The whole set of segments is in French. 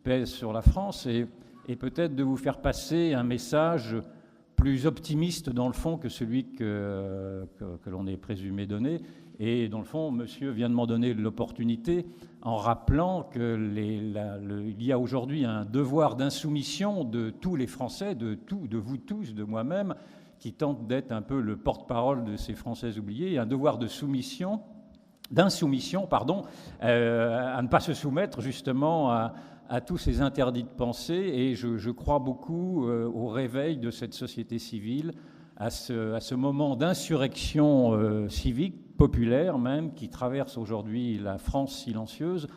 pèse sur la France et peut-être de vous faire passer un message plus optimiste dans le fond que celui que l'on est présumé donner. Et dans le fond, monsieur vient de m'en donner l'opportunité en rappelant qu'il y a aujourd'hui un devoir d'insoumission de tous les Français, de vous tous, de moi-même, qui tente d'être un peu le porte-parole de ces Français oubliés, un devoir d'insoumission, à ne pas se soumettre justement à tous ces interdits de pensée. Et je crois beaucoup au réveil de cette société civile, à ce moment d'insurrection civique, populaire même, qui traverse aujourd'hui la France silencieuse.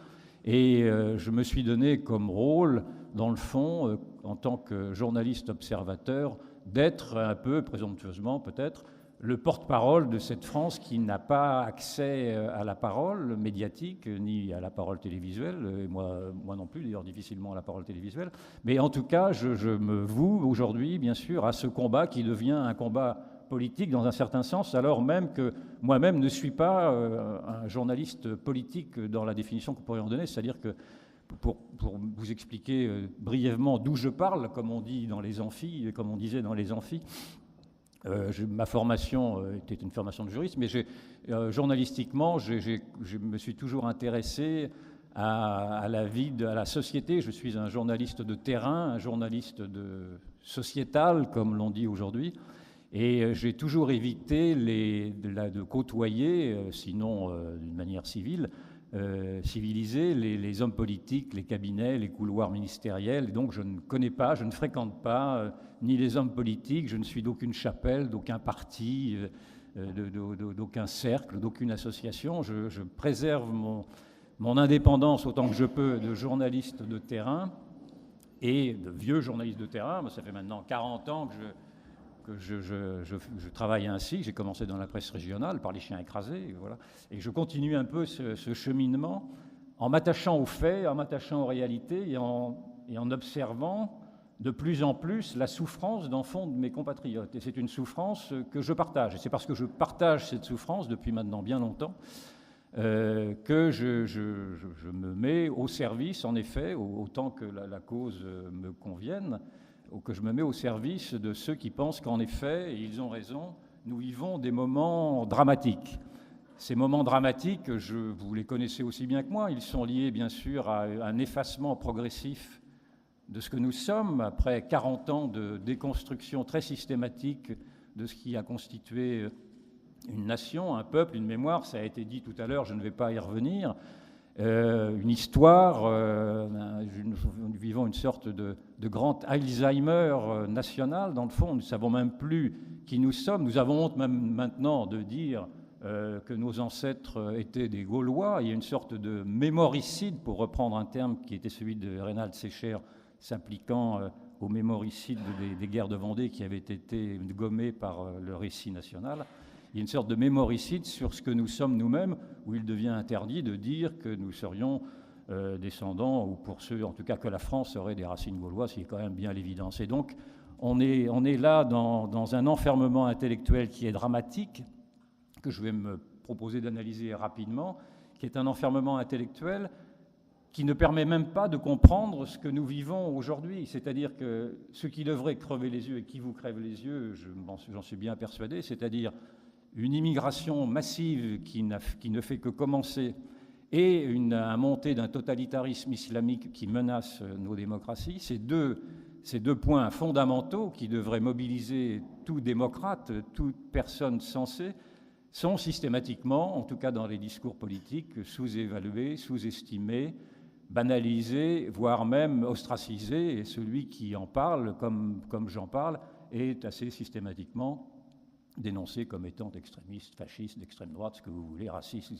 Et je me suis donné comme rôle, dans le fond, en tant que journaliste observateur, d'être un peu, présomptueusement peut-être, le porte-parole de cette France qui n'a pas accès à la parole médiatique ni à la parole télévisuelle, et moi non plus, d'ailleurs difficilement à la parole télévisuelle. Mais en tout cas, je me voue aujourd'hui, bien sûr, à ce combat qui devient un combat politique dans un certain sens, alors même que moi-même ne suis pas un journaliste politique dans la définition qu'on pourrait en donner, c'est-à-dire que pour vous expliquer brièvement d'où je parle, comme on dit dans les amphis, comme on disait dans les amphis, ma formation était une formation de juriste, mais journalistiquement, je me suis toujours intéressé à la vie, à la société. Je suis un journaliste de terrain, un journaliste sociétal, comme l'on dit aujourd'hui. Et j'ai toujours évité de côtoyer, sinon d'une manière civilisée, les hommes politiques, les cabinets, les couloirs ministériels. Et donc je ne connais pas, je ne fréquente pas ni les hommes politiques, je ne suis d'aucune chapelle, d'aucun parti, d'aucun cercle, d'aucune association. Je préserve mon indépendance autant que je peux de journaliste de terrain et de vieux journaliste de terrain. Ça fait maintenant 40 ans que je travaille ainsi. J'ai commencé dans la presse régionale par les chiens écrasés, et voilà. Et je continue un peu ce cheminement en m'attachant aux faits, en m'attachant aux réalités et en observant de plus en plus la souffrance dans le fond de mes compatriotes. Et c'est une souffrance que je partage. Et c'est parce que je partage cette souffrance depuis maintenant bien longtemps que je me mets au service, en effet, autant que la cause me convienne, que je me mets au service de ceux qui pensent qu'en effet, et ils ont raison, nous vivons des moments dramatiques. Ces moments dramatiques, vous les connaissez aussi bien que moi, ils sont liés bien sûr à un effacement progressif de ce que nous sommes, après 40 ans de déconstruction très systématique de ce qui a constitué une nation, un peuple, une mémoire. Ça a été dit tout à l'heure, je ne vais pas y revenir. Une histoire, nous vivons une sorte de grand Alzheimer national. Dans le fond, nous ne savons même plus qui nous sommes. Nous avons honte même maintenant de dire que nos ancêtres étaient des Gaulois. Il y a une sorte de mémoricide, pour reprendre un terme qui était celui de Reynald Secher, s'appliquant au mémoricide des guerres de Vendée qui avaient été gommées par le récit national. Il y a une sorte de mémoricide sur ce que nous sommes nous-mêmes, où il devient interdit de dire que nous serions descendants, ou pour ceux, en tout cas, que la France aurait des racines gauloises, ce qui est quand même bien l'évidence. Et donc, on est là dans un enfermement intellectuel qui est dramatique, que je vais me proposer d'analyser rapidement, qui est un enfermement intellectuel qui ne permet même pas de comprendre ce que nous vivons aujourd'hui. C'est-à-dire que ce qui devrait crever les yeux et qui vous crève les yeux, j'en suis bien persuadé, c'est-à-dire une immigration massive qui ne fait que commencer et une montée d'un totalitarisme islamique qui menace nos démocraties, ces deux points fondamentaux qui devraient mobiliser tout démocrate, toute personne sensée, sont systématiquement, en tout cas dans les discours politiques, sous-évalués, sous-estimés, banalisés, voire même ostracisés. Et celui qui en parle, comme j'en parle, est assez systématiquement dénoncé comme étant extrémiste, fasciste, d'extrême droite, ce que vous voulez, raciste,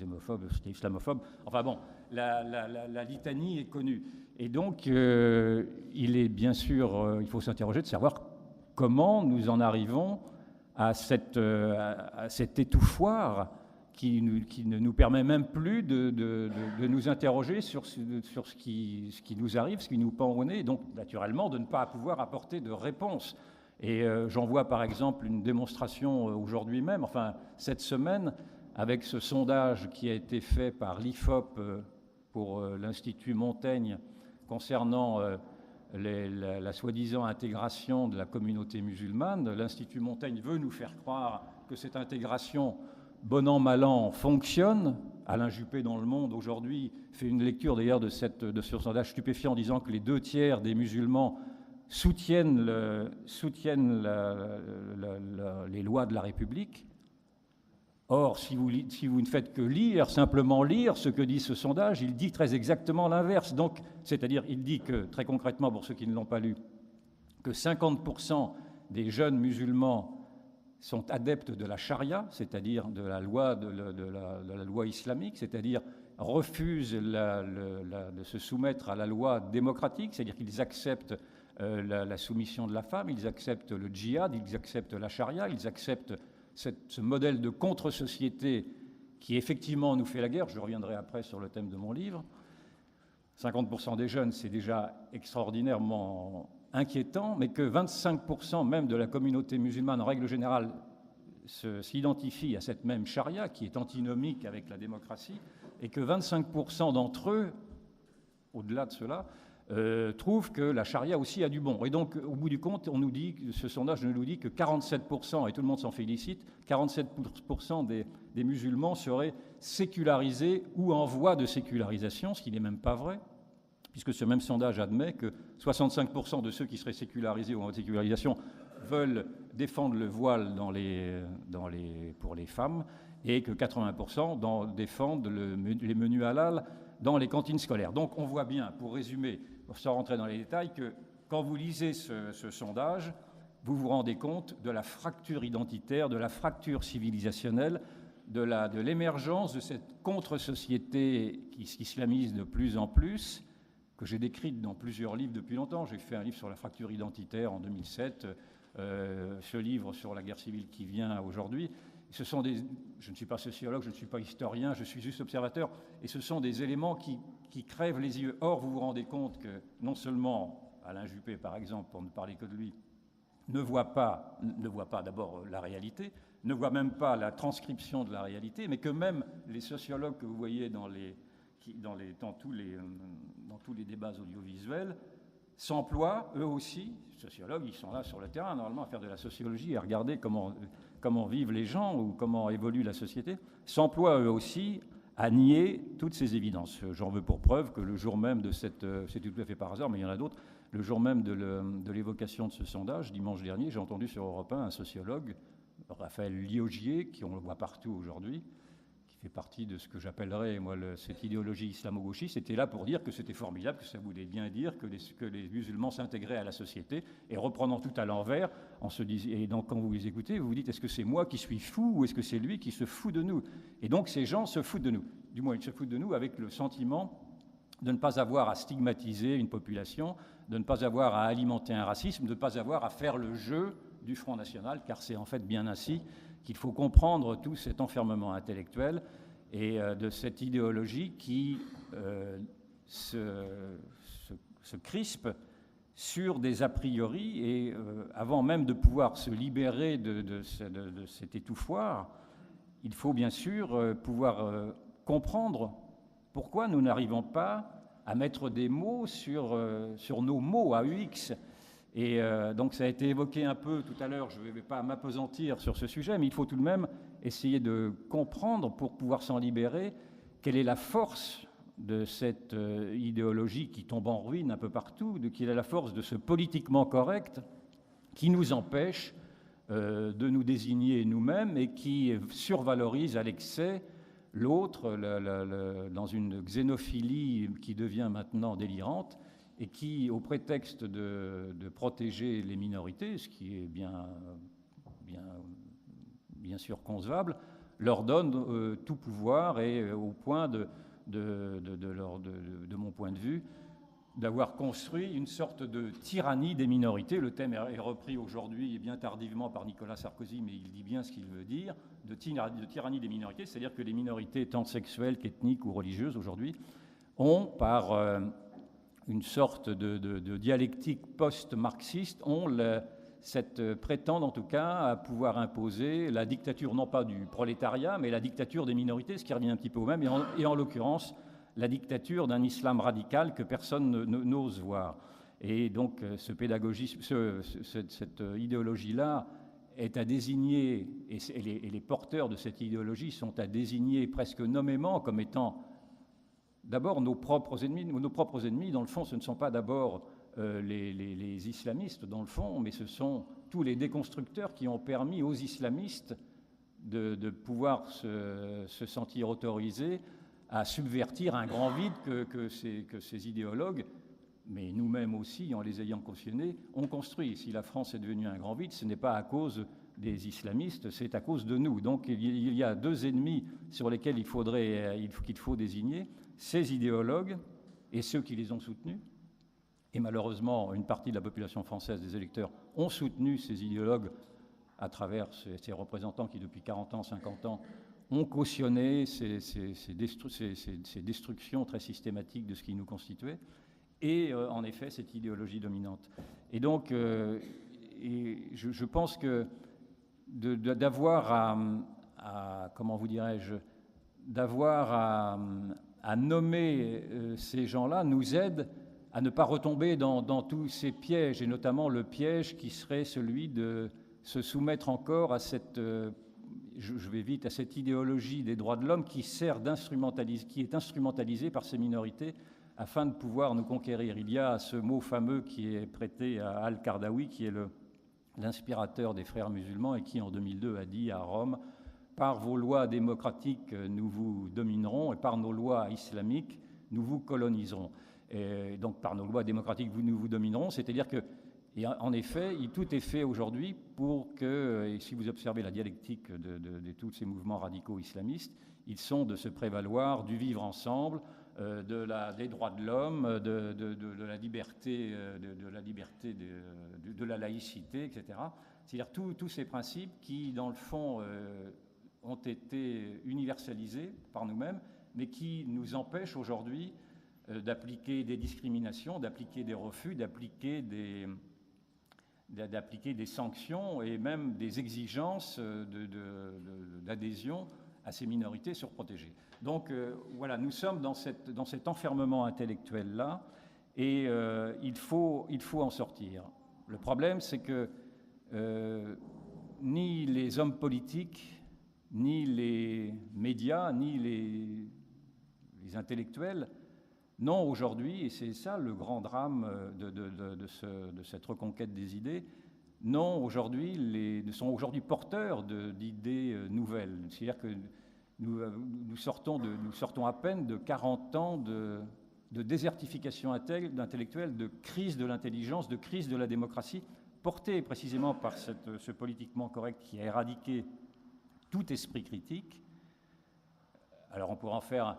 islamophobe. Enfin bon, la litanie est connue. Et donc, il est bien sûr, il faut s'interroger de savoir comment nous en arrivons à cet étouffoir qui ne nous permet même plus de nous interroger sur ce qui nous arrive, ce qui nous pend au nez, et donc naturellement de ne pas pouvoir apporter de réponse. Et j'en vois par exemple une démonstration aujourd'hui même, enfin cette semaine, avec ce sondage qui a été fait par l'IFOP pour l'Institut Montaigne concernant la soi-disant intégration de la communauté musulmane. L'Institut Montaigne veut nous faire croire que cette intégration, bon an, mal an, fonctionne. Alain Juppé, dans Le Monde, aujourd'hui, fait une lecture d'ailleurs de ce sondage stupéfiant en disant que les 2 tiers des musulmans soutiennent les lois de la République. Or, si vous ne faites que lire, simplement lire ce que dit ce sondage, il dit très exactement l'inverse. Donc, c'est-à-dire, il dit que, très concrètement, pour ceux qui ne l'ont pas lu, que 50% des jeunes musulmans sont adeptes de la charia, c'est-à-dire de la loi, de la loi islamique, c'est-à-dire refusent de se soumettre à la loi démocratique, c'est-à-dire qu'ils acceptent la soumission de la femme, ils acceptent le djihad, ils acceptent la charia, ils acceptent ce modèle de contre-société qui effectivement nous fait la guerre. Je reviendrai après sur le thème de mon livre. 50% des jeunes, c'est déjà extraordinairement inquiétant, mais que 25% même de la communauté musulmane, en règle générale, s'identifie à cette même charia qui est antinomique avec la démocratie, et que 25% d'entre eux, au-delà de cela, trouvent que la charia aussi a du bon. Et donc, au bout du compte, on nous dit, ce sondage nous dit que 47%, et tout le monde s'en félicite, 47% des musulmans seraient sécularisés ou en voie de sécularisation, ce qui n'est même pas vrai, puisque ce même sondage admet que 65% de ceux qui seraient sécularisés ou en voie de sécularisation veulent défendre le voile pour les femmes, et que 80% défendent les menus halal dans les cantines scolaires. Donc on voit bien, pour résumer, sans rentrer dans les détails, que quand vous lisez ce sondage, vous vous rendez compte de la fracture identitaire, de la fracture civilisationnelle, de l'émergence de cette contre-société qui s'islamise de plus en plus, que j'ai décrite dans plusieurs livres depuis longtemps. J'ai fait un livre sur la fracture identitaire en 2007, ce livre sur la guerre civile qui vient aujourd'hui. Je ne suis pas sociologue, je ne suis pas historien, je suis juste observateur, et ce sont des éléments qui crèvent les yeux. Or, vous vous rendez compte que non seulement Alain Juppé, par exemple, pour ne parler que de lui, ne voit pas d'abord la réalité, ne voit même pas la transcription de la réalité, mais que même les sociologues que vous voyez dans tous les débats audiovisuels s'emploient, eux aussi, sociologues, ils sont là sur le terrain, normalement, à faire de la sociologie et à regarder comment vivent les gens ou comment évolue la société, s'emploient eux aussi à nier toutes ces évidences. J'en veux pour preuve que le jour même de c'est tout à fait par hasard, mais il y en a d'autres, le jour même de l'évocation de ce sondage, dimanche dernier, j'ai entendu sur Europe 1 un sociologue, Raphaël Liogier, qui on le voit partout aujourd'hui, qui fait partie de ce que j'appellerais, moi, cette idéologie islamo-gauchiste, était là pour dire que c'était formidable, que ça voulait bien dire que les musulmans s'intégraient à la société, et reprenant tout à l'envers, et donc quand vous les écoutez, vous vous dites, est-ce que c'est moi qui suis fou, ou est-ce que c'est lui qui se fout de nous? Et donc ces gens se foutent de nous, du moins ils se foutent de nous avec le sentiment de ne pas avoir à stigmatiser une population, de ne pas avoir à alimenter un racisme, de ne pas avoir à faire le jeu du Front National, car c'est en fait bien ainsi qu'il faut comprendre tout cet enfermement intellectuel et de cette idéologie qui se crispe sur des a priori, et avant même de pouvoir se libérer de cet étouffoir, il faut bien sûr pouvoir comprendre pourquoi nous n'arrivons pas à mettre des mots sur nos mots, AUX. Et donc ça a été évoqué un peu tout à l'heure, je ne vais pas m'appesantir sur ce sujet, mais il faut tout de même essayer de comprendre, pour pouvoir s'en libérer, quelle est la force de cette idéologie qui tombe en ruine un peu partout, quelle est la force de ce politiquement correct qui nous empêche de nous désigner nous-mêmes et qui survalorise à l'excès l'autre dans une xénophilie qui devient maintenant délirante, et qui, au prétexte de protéger les minorités, ce qui est bien sûr concevable, leur donne tout pouvoir, et au point de mon point de vue, d'avoir construit une sorte de tyrannie des minorités. Le thème est repris aujourd'hui et bien tardivement par Nicolas Sarkozy, mais il dit bien ce qu'il veut dire, de tyrannie des minorités, c'est-à-dire que les minorités, tant sexuelles qu'ethniques ou religieuses aujourd'hui, ont, par une sorte de dialectique post-marxiste, prétendent en tout cas à pouvoir imposer la dictature, non pas du prolétariat, mais la dictature des minorités, ce qui revient un petit peu au même, et en l'occurrence la dictature d'un islam radical que personne n'ose voir. Et donc cette idéologie-là est à désigner, et les porteurs de cette idéologie sont à désigner presque nommément comme étant d'abord nos propres ennemis. Nos propres ennemis, dans le fond, ce ne sont pas d'abord les islamistes, dans le fond, mais ce sont tous les déconstructeurs qui ont permis aux islamistes de pouvoir se sentir autorisés à subvertir un grand vide que ces idéologues, mais nous-mêmes aussi, en les ayant cautionnés, ont construit. Si la France est devenue un grand vide, ce n'est pas à cause des islamistes, c'est à cause de nous. Donc il y a deux ennemis sur lesquels qu'il faut désigner, ces idéologues et ceux qui les ont soutenus. Et malheureusement, une partie de la population française, des électeurs, ont soutenu ces idéologues à travers ces représentants qui, depuis 40 ans, 50 ans, ont cautionné ces destructions très systématiques de ce qui nous constituait, et en effet cette idéologie dominante. Et donc, je pense que d'avoir comment vous dirais-je, d'avoir à nommer ces gens-là nous aide à ne pas retomber dans tous ces pièges, et notamment le piège qui serait celui de se soumettre encore à cette, je vais vite, à cette idéologie des droits de l'homme qui est instrumentalisée par ces minorités afin de pouvoir nous conquérir. Il y a ce mot fameux qui est prêté à Al-Qaradawi, qui est l'inspirateur des frères musulmans et qui, en 2002, a dit à Rome: « Par vos lois démocratiques, nous vous dominerons, et par nos lois islamiques, nous vous coloniserons. » Et donc, par nos lois démocratiques, nous vous dominerons, c'est-à-dire que, et en effet, tout est fait aujourd'hui pour que, et si vous observez la dialectique de tous ces mouvements radicaux islamistes, ils sont de se prévaloir du vivre ensemble, des droits de l'homme, de la liberté, de la laïcité, etc. C'est-à-dire tous ces principes qui, dans le fond, ont été universalisés par nous-mêmes, mais qui nous empêchent aujourd'hui d'appliquer des discriminations, d'appliquer des refus, d'appliquer des sanctions et même des exigences d'adhésion à ces minorités surprotégées. Donc voilà, nous sommes dans cet enfermement intellectuel-là, et il faut en sortir. Le problème, c'est que ni les hommes politiques, ni les médias, ni les intellectuels n'ont aujourd'hui, et c'est ça le grand drame de cette reconquête des idées, ne sont aujourd'hui porteurs d'idées nouvelles. C'est-à-dire que nous sortons à peine de 40 ans de désertification intellectuelle, de crise de l'intelligence, de crise de la démocratie, portée précisément par ce politiquement correct qui a éradiqué tout esprit critique. Alors on pourra en faire...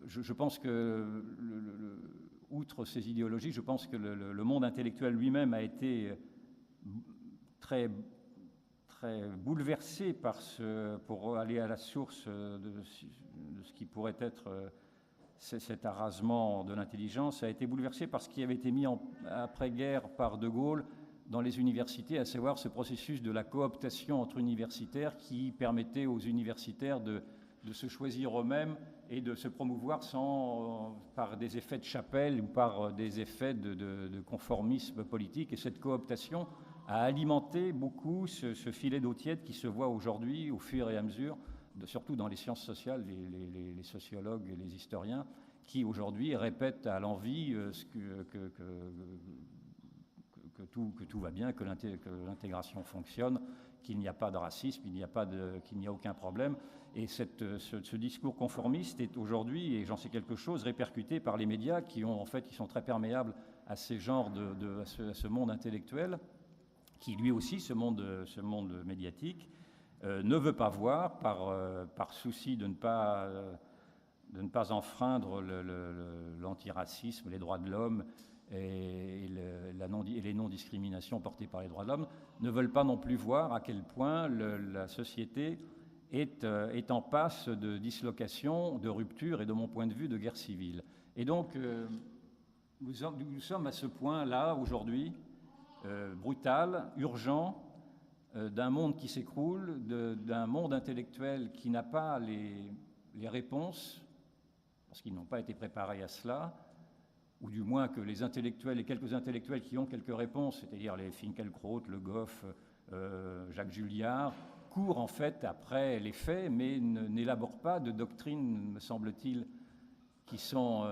Je pense que, outre ces idéologies, je pense que le monde intellectuel lui-même a été très, très bouleversé pour aller à la source de ce qui pourrait être cet arrasement de l'intelligence, a été bouleversé par ce qui avait été mis après-guerre par De Gaulle dans les universités, à savoir ce processus de la cooptation entre universitaires qui permettait aux universitaires de se choisir eux-mêmes et de se promouvoir par des effets de chapelle ou par des effets de conformisme politique. Et cette cooptation a alimenté beaucoup ce filet d'eau tiède qui se voit aujourd'hui au fur et à mesure, surtout dans les sciences sociales, les sociologues et les historiens, qui aujourd'hui répètent à l'envi que tout va bien, que l'intégration fonctionne, qu'il n'y a pas de racisme, qu'il n'y a aucun problème. Et ce discours conformiste est aujourd'hui, et j'en sais quelque chose, répercuté par les médias qui sont très perméables à ces genres à ce monde intellectuel, qui lui aussi, ce monde médiatique, ne veut pas voir par souci de ne pas enfreindre l'antiracisme, les droits de l'homme et les non-discriminations portées par les droits de l'homme, ne veulent pas non plus voir à quel point la société est en passe de dislocation, de rupture et, de mon point de vue, de guerre civile. Et donc, nous sommes à ce point-là, aujourd'hui, brutal, urgent, d'un monde qui s'écroule, d'un monde intellectuel qui n'a pas les réponses parce qu'ils n'ont pas été préparés à cela, ou du moins que les intellectuels, les quelques intellectuels qui ont quelques réponses, c'est-à-dire les Finkielkraut, Le Goff, Jacques Julliard, courent en fait après les faits, mais n'élaborent pas de doctrines, me semble-t-il, qui sont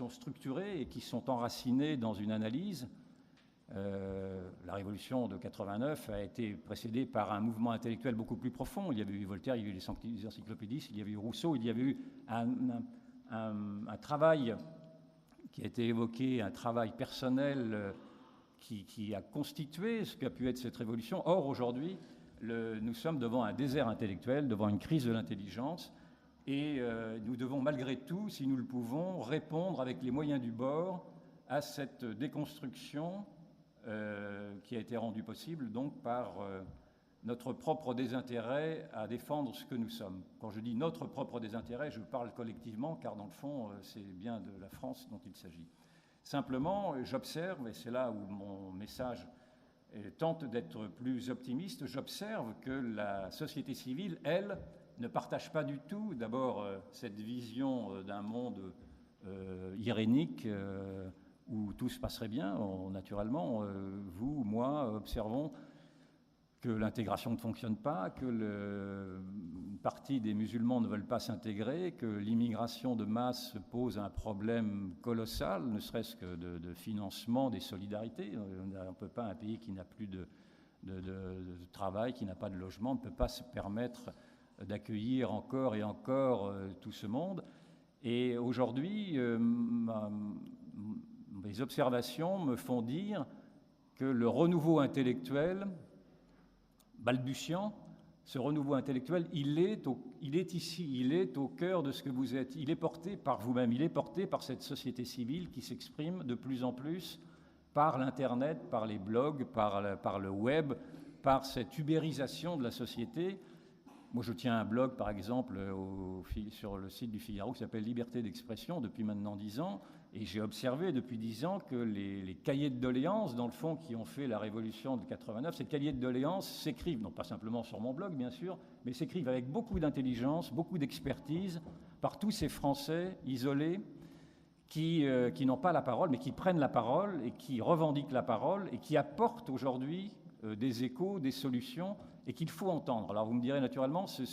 structurées et qui sont enracinées dans une analyse. La révolution de 89 a été précédée par un mouvement intellectuel beaucoup plus profond. Il y avait eu Voltaire, il y avait eu les encyclopédistes, il y avait eu Rousseau, il y avait eu un travail qui a été évoqué, un travail personnel qui a constitué ce qu'a pu être cette révolution. Or, aujourd'hui, nous sommes devant un désert intellectuel, devant une crise de l'intelligence, et nous devons malgré tout, si nous le pouvons, répondre avec les moyens du bord à cette déconstruction qui a été rendue possible donc par notre propre désintérêt à défendre ce que nous sommes. Quand je dis notre propre désintérêt, je parle collectivement, car dans le fond, c'est bien de la France dont il s'agit. Simplement, j'observe, et c'est là où mon message tente d'être plus optimiste, j'observe que la société civile, elle, ne partage pas du tout, d'abord, cette vision d'un monde irénique où tout se passerait bien. Naturellement, vous, moi, observons que l'intégration ne fonctionne pas, que une partie des musulmans ne veulent pas s'intégrer, que l'immigration de masse pose un problème colossal, ne serait-ce que de financement des solidarités. On ne peut pas, un pays qui n'a plus de travail, qui n'a pas de logement, ne peut pas se permettre d'accueillir encore et encore tout ce monde. Et aujourd'hui, mes observations me font dire que le renouveau intellectuel balbutiant, ce renouveau intellectuel, il est ici, il est au cœur de ce que vous êtes. Il est porté par vous-même, il est porté par cette société civile qui s'exprime de plus en plus par l'Internet, par les blogs, par le web, par cette ubérisation de la société. Moi, je tiens un blog, par exemple, sur le site du Figaro qui s'appelle Liberté d'expression depuis maintenant 10 ans. Et j'ai observé depuis 10 ans que les cahiers de doléances, dans le fond, qui ont fait la révolution de 89, ces cahiers de doléances s'écrivent, non pas simplement sur mon blog, bien sûr, mais s'écrivent avec beaucoup d'intelligence, beaucoup d'expertise, par tous ces Français isolés qui n'ont pas la parole, mais qui prennent la parole et qui revendiquent la parole et qui apportent aujourd'hui des échos, des solutions, et qu'il faut entendre. Alors vous me direz naturellement, c'est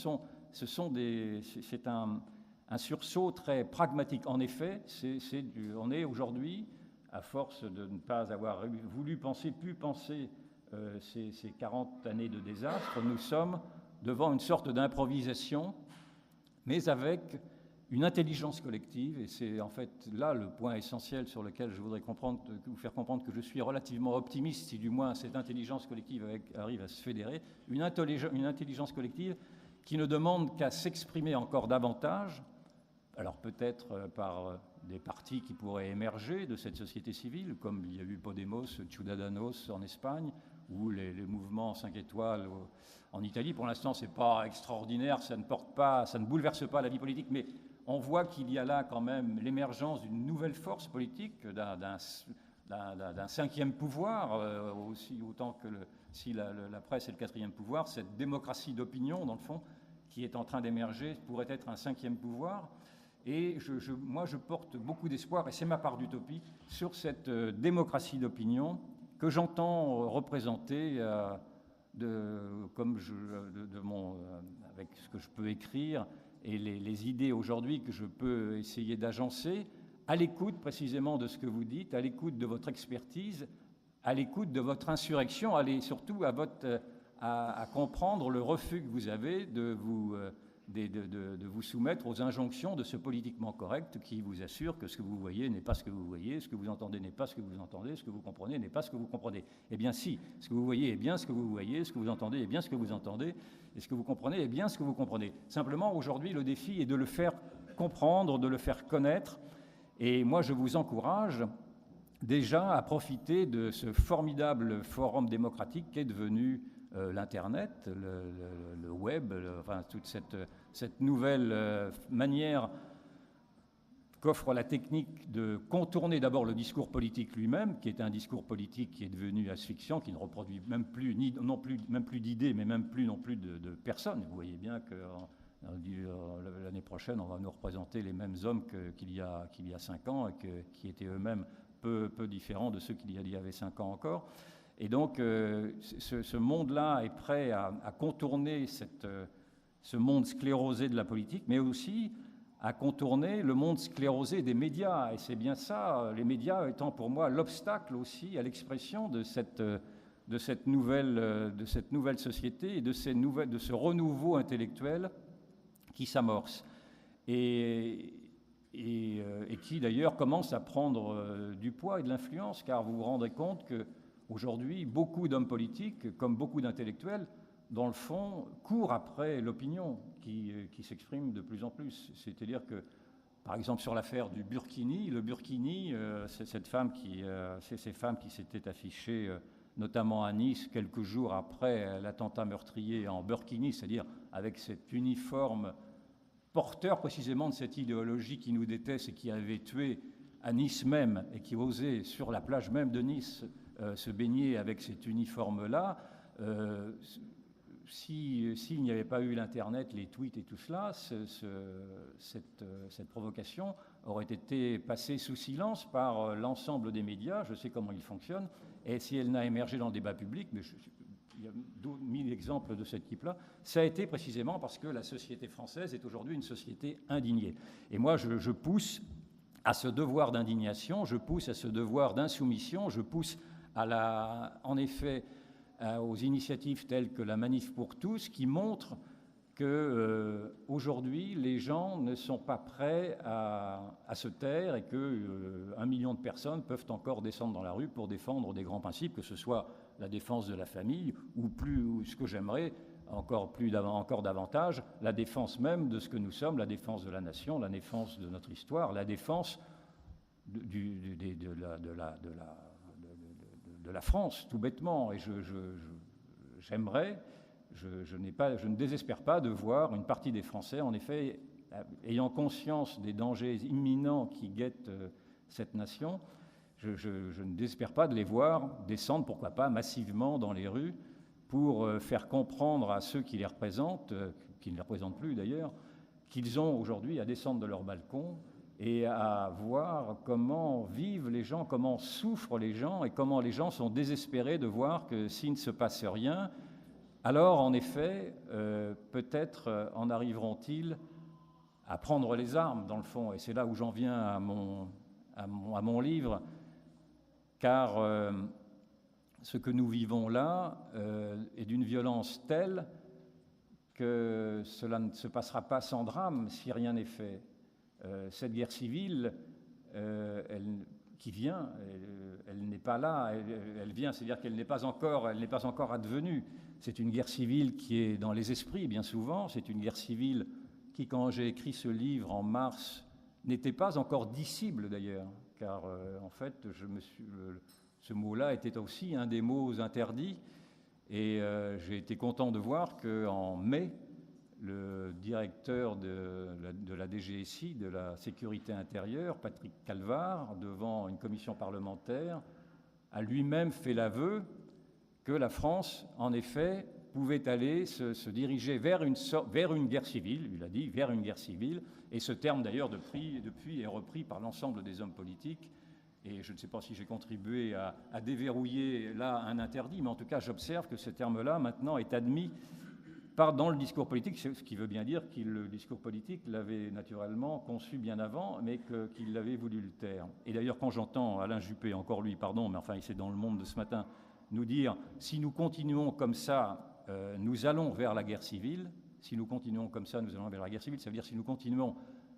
un sursaut très pragmatique. En effet, on est aujourd'hui, à force de ne pas avoir pu penser ces 40 années de désastre, nous sommes devant une sorte d'improvisation, mais avec une intelligence collective, et c'est en fait là le point essentiel sur lequel je voudrais vous faire comprendre que je suis relativement optimiste, si du moins cette intelligence collective arrive à se fédérer, une intelligence collective qui ne demande qu'à s'exprimer encore davantage, alors peut-être par des partis qui pourraient émerger de cette société civile, comme il y a eu Podemos, Ciudadanos en Espagne, ou les mouvements 5 étoiles en Italie. Pour l'instant, ce n'est pas extraordinaire, ça ne bouleverse pas la vie politique, mais on voit qu'il y a là quand même l'émergence d'une nouvelle force politique, d'un cinquième pouvoir, aussi autant que si la presse est le quatrième pouvoir, cette démocratie d'opinion, dans le fond, qui est en train d'émerger, pourrait être un cinquième pouvoir. Et moi, je porte beaucoup d'espoir, et c'est ma part d'utopie, sur cette démocratie d'opinion que j'entends représenter avec ce que je peux écrire et les idées aujourd'hui que je peux essayer d'agencer, à l'écoute précisément de ce que vous dites, à l'écoute de votre expertise, à l'écoute de votre insurrection, surtout à comprendre le refus que vous avez de vous soumettre aux injonctions de ce politiquement correct qui vous assure que ce que vous voyez n'est pas ce que vous voyez, ce que vous entendez n'est pas ce que vous entendez, ce que vous comprenez n'est pas ce que vous comprenez. Eh bien si, ce que vous voyez est bien ce que vous voyez, ce que vous entendez est bien ce que vous entendez, et ce que vous comprenez est bien ce que vous comprenez. Simplement, aujourd'hui, le défi est de le faire comprendre, de le faire connaître, et moi je vous encourage déjà à profiter de ce formidable forum démocratique qu'est devenu l'Internet, le web, enfin toute cette nouvelle manière qu'offre la technique de contourner d'abord le discours politique lui-même, qui est un discours politique qui est devenu asphyxiant, qui ne reproduit même plus d'idées, mais même plus non plus de personnes. Vous voyez bien que L'année prochaine, on va nous représenter les mêmes hommes qu'il y a 5 ans, et qui étaient eux-mêmes peu différents de ceux qu'il y avait 5 ans encore. Et donc, ce monde-là est prêt à contourner ce monde sclérosé de la politique, mais aussi à contourner le monde sclérosé des médias. Et c'est bien ça, les médias étant pour moi l'obstacle aussi à l'expression de cette nouvelle société et de ce renouveau intellectuel qui s'amorce et qui d'ailleurs commence à prendre du poids et de l'influence, car vous vous rendrez compte qu'aujourd'hui, beaucoup d'hommes politiques, comme beaucoup d'intellectuels, dans le fond, courent après l'opinion qui s'exprime de plus en plus. C'est-à-dire que, par exemple, sur l'affaire du Burkini, le Burkini, c'est ces femmes qui s'étaient affichées notamment à Nice, quelques jours après l'attentat meurtrier en burkini, c'est-à-dire avec cet uniforme porteur précisément de cette idéologie qui nous déteste et qui avait tué à Nice même, et qui osait, sur la plage même de Nice, se baigner avec cet uniforme-là. S'il n'y avait pas eu l'Internet, les tweets et tout cela, cette provocation aurait été passée sous silence par l'ensemble des médias. Je sais comment ils fonctionnent. Et si elle n'a émergé dans le débat public, mais il y a 1000 exemples de ce type-là, ça a été précisément parce que la société française est aujourd'hui une société indignée. Et moi, je pousse à ce devoir d'indignation, je pousse à ce devoir d'insoumission, je pousse en effet aux initiatives telles que la Manif pour tous, qui montrent qu'aujourd'hui, les gens ne sont pas prêts à se taire, et qu'1 million de personnes peuvent encore descendre dans la rue pour défendre des grands principes, que ce soit la défense de la famille ou ce que j'aimerais encore davantage, la défense même de ce que nous sommes, la défense de la nation, la défense de notre histoire, la défense de la France, tout bêtement. Et j'aimerais... Je ne désespère pas de voir une partie des Français, en effet, ayant conscience des dangers imminents qui guettent cette nation, je ne désespère pas de les voir descendre, pourquoi pas, massivement dans les rues pour faire comprendre à ceux qui les représentent, qui ne les représentent plus d'ailleurs, qu'ils ont aujourd'hui à descendre de leur balcon et à voir comment vivent les gens, comment souffrent les gens, et comment les gens sont désespérés de voir que s'il ne se passe rien, alors, en effet, peut-être en arriveront-ils à prendre les armes, dans le fond. Et c'est là où j'en viens à mon livre, car ce que nous vivons là est d'une violence telle que cela ne se passera pas sans drame si rien n'est fait. Cette guerre civile, qui vient, elle n'est pas là, elle vient, c'est-à-dire qu'elle n'est pas encore advenue. C'est une guerre civile qui est dans les esprits, bien souvent. C'est une guerre civile qui, quand j'ai écrit ce livre en mars, n'était pas encore dissible d'ailleurs, car en fait, ce mot-là était aussi un des mots interdits. Et j'ai été content de voir qu'en mai, le directeur de la DGSI, de la sécurité intérieure, Patrick Calvar, devant une commission parlementaire, a lui-même fait l'aveu que la France, en effet, pouvait aller se diriger vers une guerre civile, il a dit, vers une guerre civile, et ce terme d'ailleurs depuis est repris par l'ensemble des hommes politiques, et je ne sais pas si j'ai contribué à déverrouiller là un interdit, mais en tout cas j'observe que ce terme-là maintenant est admis dans le discours politique, ce qui veut bien dire que le discours politique l'avait naturellement conçu bien avant, mais qu'il avait voulu le taire. Et d'ailleurs quand j'entends Alain Juppé, encore lui, pardon, mais enfin c'est dans Le Monde de ce matin, nous dire si nous continuons comme ça, nous allons vers la guerre civile. Si nous continuons comme ça, nous allons vers la guerre civile. Ça veut dire si nous continuons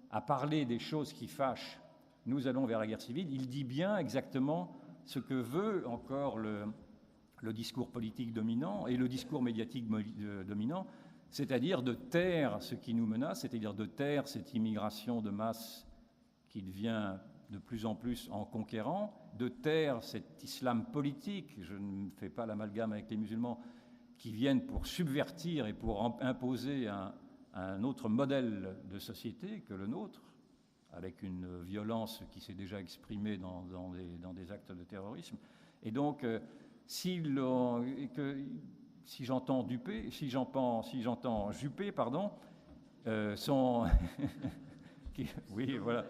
à parler des choses qui fâchent, nous allons vers la guerre civile. Il dit bien exactement ce que veut encore le discours politique dominant et le discours médiatique dominant, c'est-à-dire de taire ce qui nous menace, c'est-à-dire de taire cette immigration de masse qui devient de plus en plus en conquérant, de taire cet islam politique, je ne fais pas l'amalgame avec les musulmans, qui viennent pour subvertir et pour imposer un autre modèle de société que le nôtre, avec une violence qui s'est déjà exprimée dans des actes de terrorisme. Et donc, si j'entends Juppé, sont... oui, voilà.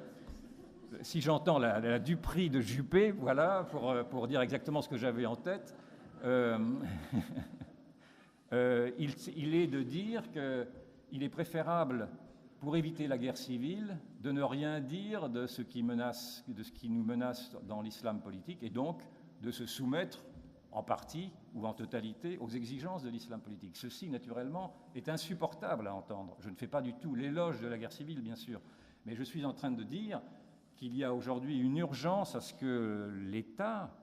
Si j'entends la Duperie de Juppé, voilà, pour dire exactement ce que j'avais en tête, il est de dire qu'il est préférable, pour éviter la guerre civile, de ne rien dire de ce qui nous menace dans l'islam politique, et donc de se soumettre en partie ou en totalité aux exigences de l'islam politique. Ceci, naturellement, est insupportable à entendre. Je ne fais pas du tout l'éloge de la guerre civile, bien sûr, mais je suis en train de dire qu'il y a aujourd'hui une urgence à ce que l'État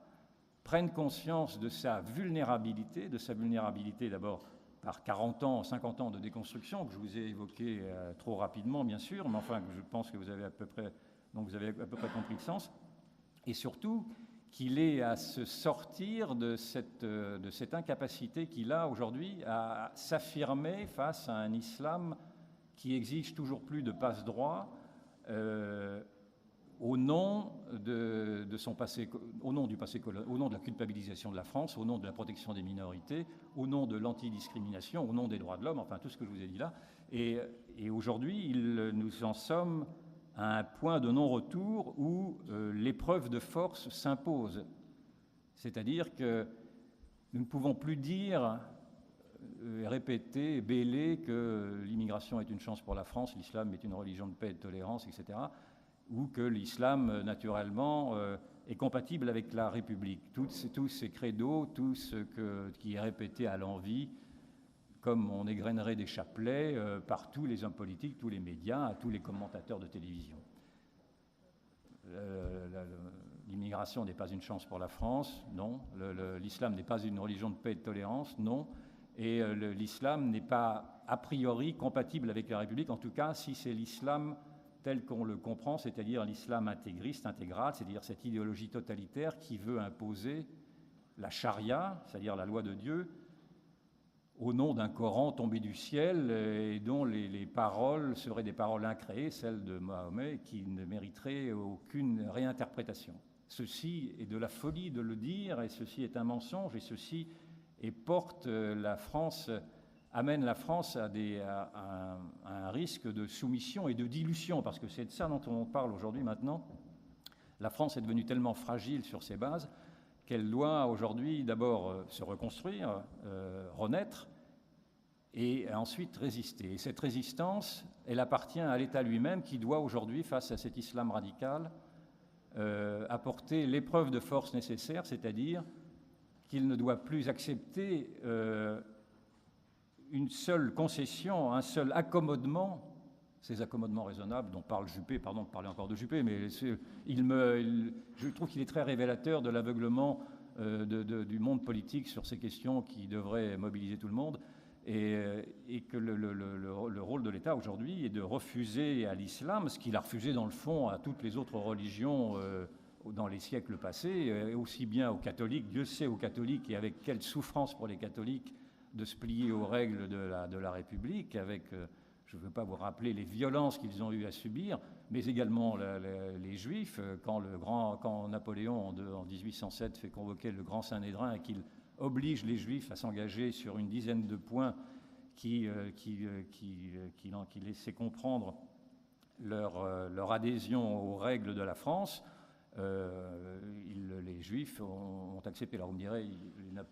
prenne conscience de sa vulnérabilité d'abord par 40 ans, 50 ans de déconstruction, que je vous ai évoqué trop rapidement, bien sûr, mais enfin, je pense que vous avez à peu près compris le sens, et surtout qu'il est à se sortir de cette incapacité qu'il a aujourd'hui à s'affirmer face à un islam qui exige toujours plus de passe-droit, au nom de son passé, au nom du passé colonial, au nom de la culpabilisation de la France, au nom de la protection des minorités, au nom de l'antidiscrimination, au nom des droits de l'homme, enfin tout ce que je vous ai dit là. Et aujourd'hui, nous en sommes à un point de non-retour où l'épreuve de force s'impose. C'est-à-dire que nous ne pouvons plus dire, répéter, bêler que l'immigration est une chance pour la France, l'islam est une religion de paix et de tolérance, etc., ou que l'islam, naturellement, est compatible avec la République. Tous ces credos, tout ce qui est répété à l'envi, comme on égrènerait des chapelets par tous les hommes politiques, tous les médias, tous les commentateurs de télévision. L'immigration n'est pas une chance pour la France, non. L'islam n'est pas une religion de paix et de tolérance, non. Et l'islam n'est pas a priori compatible avec la République, en tout cas si c'est l'islam tel qu'on le comprend, c'est-à-dire l'islam intégriste, intégral, c'est-à-dire cette idéologie totalitaire qui veut imposer la charia, c'est-à-dire la loi de Dieu, au nom d'un Coran tombé du ciel et dont les paroles seraient des paroles incréées, celles de Mahomet, qui ne mériteraient aucune réinterprétation. Ceci est de la folie de le dire, et ceci est un mensonge, et ceci amène la France à un risque de soumission et de dilution, parce que c'est de ça dont on parle aujourd'hui maintenant. La France est devenue tellement fragile sur ses bases qu'elle doit aujourd'hui d'abord se reconstruire, renaître, et ensuite résister. Et cette résistance, elle appartient à l'État lui-même qui doit aujourd'hui, face à cet islam radical, apporter l'épreuve de force nécessaire, c'est-à-dire qu'il ne doit plus accepter une seule concession, un seul accommodement, ces accommodements raisonnables dont parle Juppé, pardon de parler encore de Juppé, mais je trouve qu'il est très révélateur de l'aveuglement du monde politique sur ces questions qui devraient mobiliser tout le monde, et que le rôle de l'État aujourd'hui est de refuser à l'islam ce qu'il a refusé dans le fond à toutes les autres religions dans les siècles passés, aussi bien aux catholiques, Dieu sait aux catholiques, et avec quelle souffrance pour les catholiques de se plier aux règles de la République, avec, je ne veux pas vous rappeler les violences qu'ils ont eu à subir, mais également les Juifs, quand Napoléon, en 1807, fait convoquer le Grand Saint-Nédrin et qu'il oblige les Juifs à s'engager sur une dizaine de points qui laissaient comprendre leur adhésion aux règles de la France. Les Juifs ont accepté. Alors vous me direz,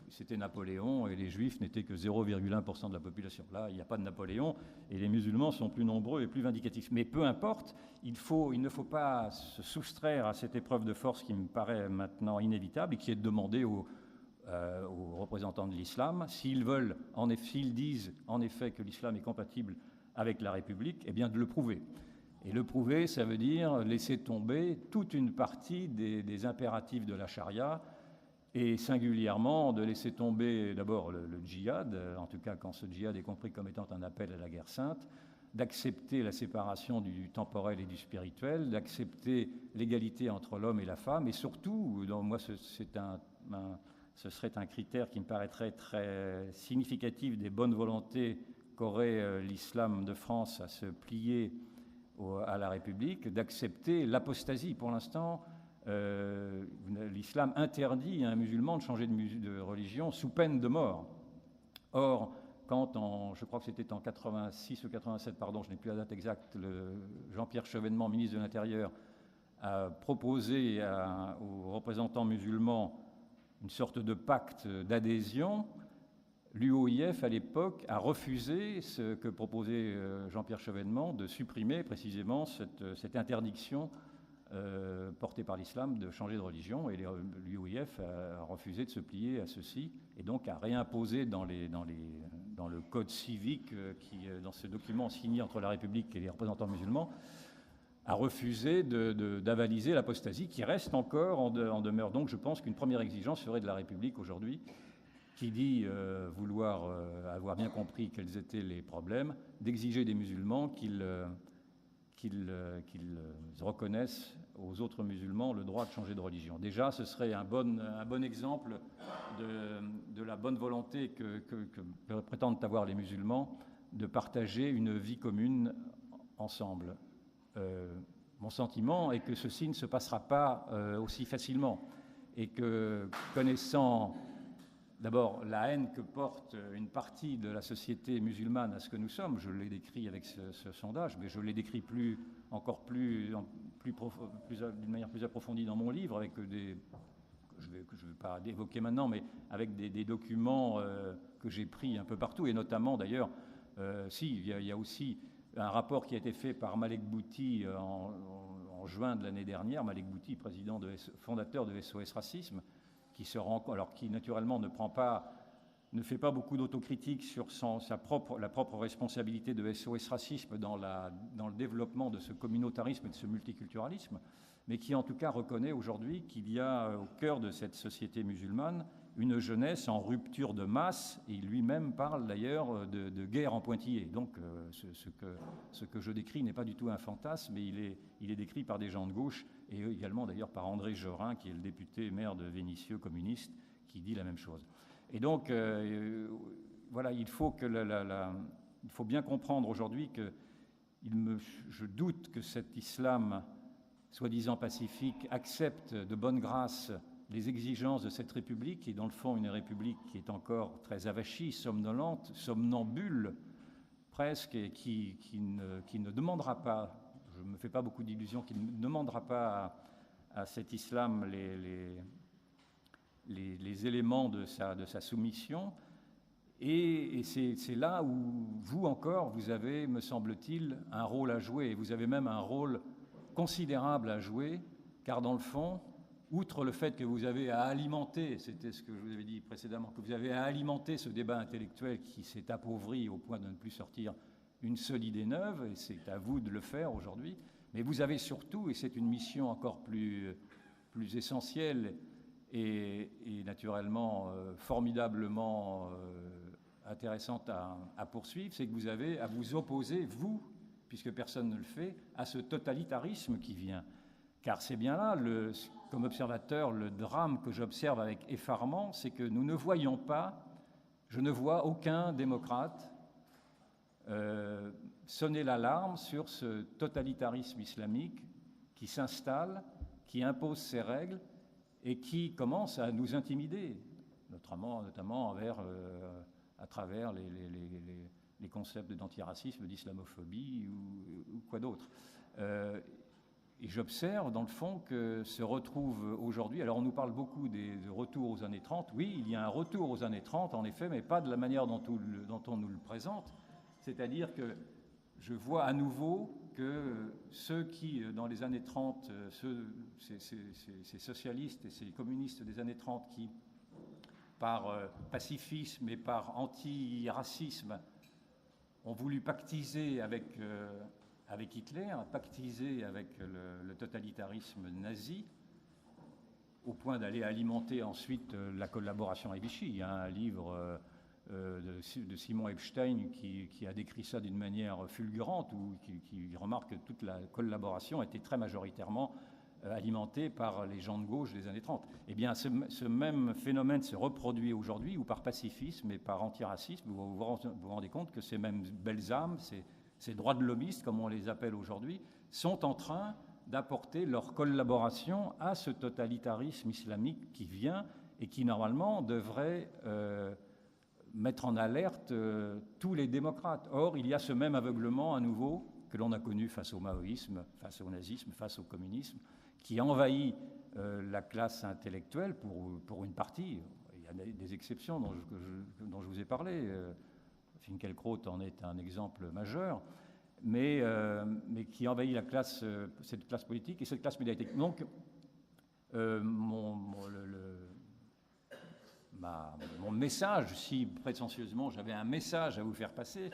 c'était Napoléon et les Juifs n'étaient que 0,1% de la population. Là, il n'y a pas de Napoléon et les musulmans sont plus nombreux et plus vindicatifs. Mais peu importe, il ne faut pas se soustraire à cette épreuve de force qui me paraît maintenant inévitable et qui est de demander aux représentants de l'islam, s'ils disent en effet que l'islam est compatible avec la République, eh bien de le prouver. Et le prouver, ça veut dire laisser tomber toute une partie des impératifs de la charia, et singulièrement de laisser tomber d'abord le djihad, en tout cas quand ce djihad est compris comme étant un appel à la guerre sainte, d'accepter la séparation du temporel et du spirituel, d'accepter l'égalité entre l'homme et la femme, et surtout, moi ce serait un critère qui me paraîtrait très significatif des bonnes volontés qu'aurait l'islam de France à se plier à la République, d'accepter l'apostasie. Pour l'instant, l'islam interdit à un musulman de changer de religion sous peine de mort. Or, quand je crois que c'était en 86 ou 87, pardon, je n'ai plus la date exacte, Jean-Pierre Chevènement, ministre de l'Intérieur, a proposé aux représentants musulmans une sorte de pacte d'adhésion, l'UOIF, à l'époque, a refusé ce que proposait Jean-Pierre Chevènement, de supprimer précisément cette interdiction portée par l'islam de changer de religion. Et l'UOIF a refusé de se plier à ceci, et donc a réimposé dans le code civique, dans ce document signé entre la République et les représentants musulmans, a refusé d'avaliser l'apostasie, qui reste encore en demeure. Donc je pense qu'une première exigence serait de la République aujourd'hui, qui dit vouloir avoir bien compris quels étaient les problèmes, d'exiger des musulmans qu'ils reconnaissent aux autres musulmans le droit de changer de religion. Déjà, ce serait un bon exemple de la bonne volonté que prétendent avoir les musulmans de partager une vie commune ensemble. Mon sentiment est que ceci ne se passera pas aussi facilement, et que, connaissant d'abord la haine que porte une partie de la société musulmane à ce que nous sommes, je l'ai décrit avec ce sondage, mais je l'ai décrit d'une manière plus approfondie dans mon livre, avec je ne vais pas évoquer maintenant, mais avec des documents que j'ai pris un peu partout, et notamment d'ailleurs, il y a aussi un rapport qui a été fait par Malek Bouti en juin de l'année dernière, Malek Bouti, fondateur de SOS Racisme, qui naturellement ne fait pas beaucoup d'autocritique sur la propre responsabilité de SOS Racisme dans le développement de ce communautarisme et de ce multiculturalisme, mais qui en tout cas reconnaît aujourd'hui qu'il y a au cœur de cette société musulmane une jeunesse en rupture de masse, et lui-même parle d'ailleurs de guerre en pointillé. Donc ce que je décris n'est pas du tout un fantasme, mais il est décrit par des gens de gauche, et également d'ailleurs par André Jorin, qui est le député maire de Vénissieux communiste, qui dit la même chose. Et donc voilà, il faut bien comprendre aujourd'hui que je doute que cet islam soi-disant pacifique accepte de bonne grâce les exigences de cette République, qui est dans le fond une République qui est encore très avachie, somnolente, somnambule presque, et qui ne demandera pas, je ne me fais pas beaucoup d'illusions, qui ne demandera pas à cet islam les éléments de sa soumission. Et c'est là où vous encore, vous avez, me semble-t-il, un rôle à jouer, et vous avez même un rôle considérable à jouer, car dans le fond, outre le fait que vous avez à alimenter, c'était ce que je vous avais dit précédemment, que vous avez à alimenter ce débat intellectuel qui s'est appauvri au point de ne plus sortir une seule idée neuve, et c'est à vous de le faire aujourd'hui, mais vous avez surtout, et c'est une mission encore plus essentielle et naturellement formidablement intéressante à poursuivre, c'est que vous avez à vous opposer, vous, puisque personne ne le fait, à ce totalitarisme qui vient. Car c'est bien là, comme observateur, le drame que j'observe avec effarement, c'est que nous ne voyons pas, je ne vois aucun démocrate sonner l'alarme sur ce totalitarisme islamique qui s'installe, qui impose ses règles et qui commence à nous intimider, notamment à travers les concepts d'antiracisme, d'islamophobie ou quoi d'autre. Et j'observe, dans le fond, que se retrouve aujourd'hui... Alors, on nous parle beaucoup de retour aux années 30. Oui, il y a un retour aux années 30, en effet, mais pas de la manière dont on nous le présente. C'est-à-dire que je vois à nouveau que ceux qui, dans les années 30, ces socialistes et ces communistes des années 30 qui, par pacifisme et par antiracisme, ont voulu pactiser avec Hitler, pactiser avec le totalitarisme nazi, au point d'aller alimenter ensuite la collaboration avec Vichy. Il y a un livre de Simon Epstein qui a décrit ça d'une manière fulgurante, où qui remarque que toute la collaboration était très majoritairement alimentée par les gens de gauche des années 30. Eh bien, ce même phénomène se reproduit aujourd'hui, où par pacifisme et par antiracisme, vous vous rendez compte que ces mêmes belles âmes, ces droits de lobbyistes, comme on les appelle aujourd'hui, sont en train d'apporter leur collaboration à ce totalitarisme islamique qui vient et qui, normalement, devrait mettre en alerte tous les démocrates. Or, il y a ce même aveuglement à nouveau que l'on a connu face au maoïsme, face au nazisme, face au communisme, qui envahit la classe intellectuelle pour une partie. Il y a des exceptions dont je vous ai parlé. Finkielkraut en est un exemple majeur, mais qui envahit cette classe politique et cette classe médiatique. Donc, mon message, si prétentieusement j'avais un message à vous faire passer,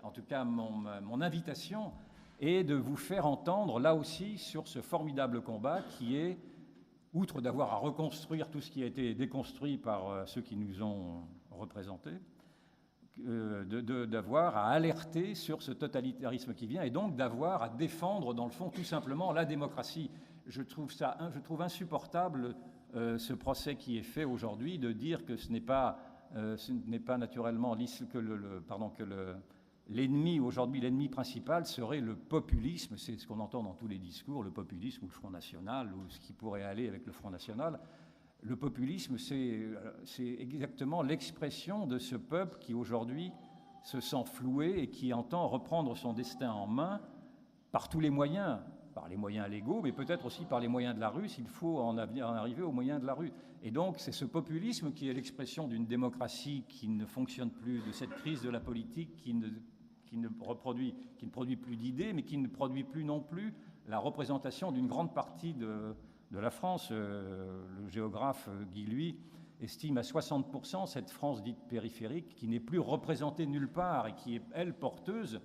en tout cas mon invitation, est de vous faire entendre là aussi sur ce formidable combat qui est, outre d'avoir à reconstruire tout ce qui a été déconstruit par ceux qui nous ont représentés, d'avoir à alerter sur ce totalitarisme qui vient et donc d'avoir à défendre dans le fond tout simplement la démocratie. Je trouve insupportable ce procès qui est fait aujourd'hui de dire que ce n'est pas naturellement l'ennemi aujourd'hui, l'ennemi principal serait le populisme, c'est ce qu'on entend dans tous les discours, le populisme ou le Front National ou ce qui pourrait aller avec le Front National. Le populisme, c'est exactement l'expression de ce peuple qui aujourd'hui se sent floué et qui entend reprendre son destin en main par tous les moyens, par les moyens légaux, mais peut-être aussi par les moyens de la rue, s'il faut en arriver aux moyens de la rue. Et donc, c'est ce populisme qui est l'expression d'une démocratie qui ne fonctionne plus, de cette crise de la politique qui ne produit plus d'idées, mais qui ne produit plus non plus la représentation d'une grande partie de la France. Le géographe Guy Luy estime à 60% cette France dite périphérique qui n'est plus représentée nulle part et qui est, elle, porteuse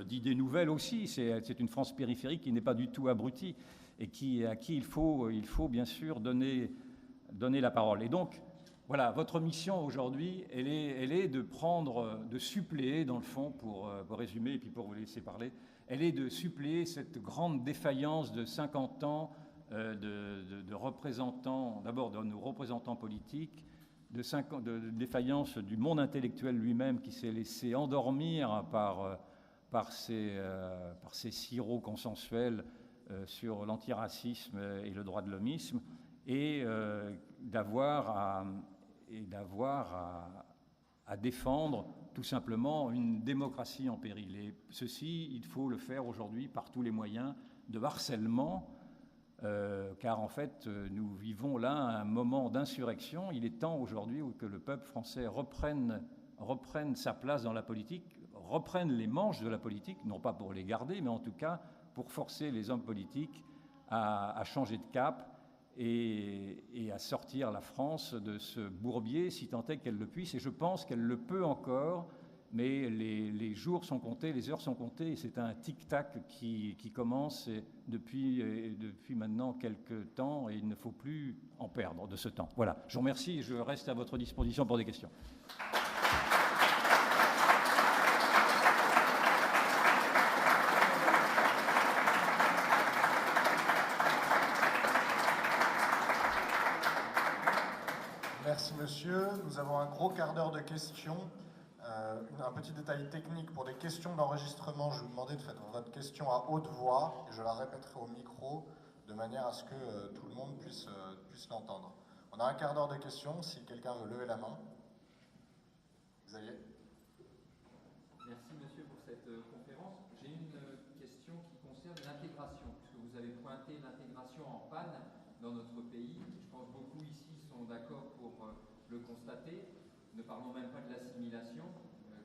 d'idées nouvelles aussi. C'est une France périphérique qui n'est pas du tout abrutie et à qui il faut bien sûr donner la parole. Et donc, voilà, votre mission aujourd'hui, elle est de suppléer, dans le fond, pour résumer et puis pour vous laisser parler, elle est de suppléer cette grande défaillance de 50 ans de représentants, d'abord de nos représentants politiques, de défaillance du monde intellectuel lui-même qui s'est laissé endormir par ces sirops consensuels sur l'antiracisme et le droit de l'homisme, et d'avoir à défendre tout simplement une démocratie en péril. Et ceci, il faut le faire aujourd'hui par tous les moyens de harcèlement, car en fait, nous vivons là un moment d'insurrection. Il est temps aujourd'hui que le peuple français reprenne sa place dans la politique, reprenne les manches de la politique, non pas pour les garder, mais en tout cas pour forcer les hommes politiques à changer de cap et à sortir la France de ce bourbier, si tant est qu'elle le puisse. Et je pense qu'elle le peut encore, mais les jours sont comptés, les heures sont comptées, et c'est un tic-tac qui commence depuis maintenant quelques temps, et il ne faut plus en perdre de ce temps. Voilà, je vous remercie et je reste à votre disposition pour des questions. Merci monsieur. Nous avons un gros quart d'heure de questions. Un petit détail technique pour des questions d'enregistrement. Je vous demandais de faire votre question à haute voix et je la répéterai au micro de manière à ce que tout le monde puisse l'entendre. On a un quart d'heure de questions. Si quelqu'un veut lever la main. Xavier. Merci monsieur pour cette conférence. J'ai une question qui concerne l'intégration, puisque vous avez pointé l'intégration en panne dans notre pays. Je pense que beaucoup ici sont d'accord pour le constater. Ne parlons même pas de l'assimilation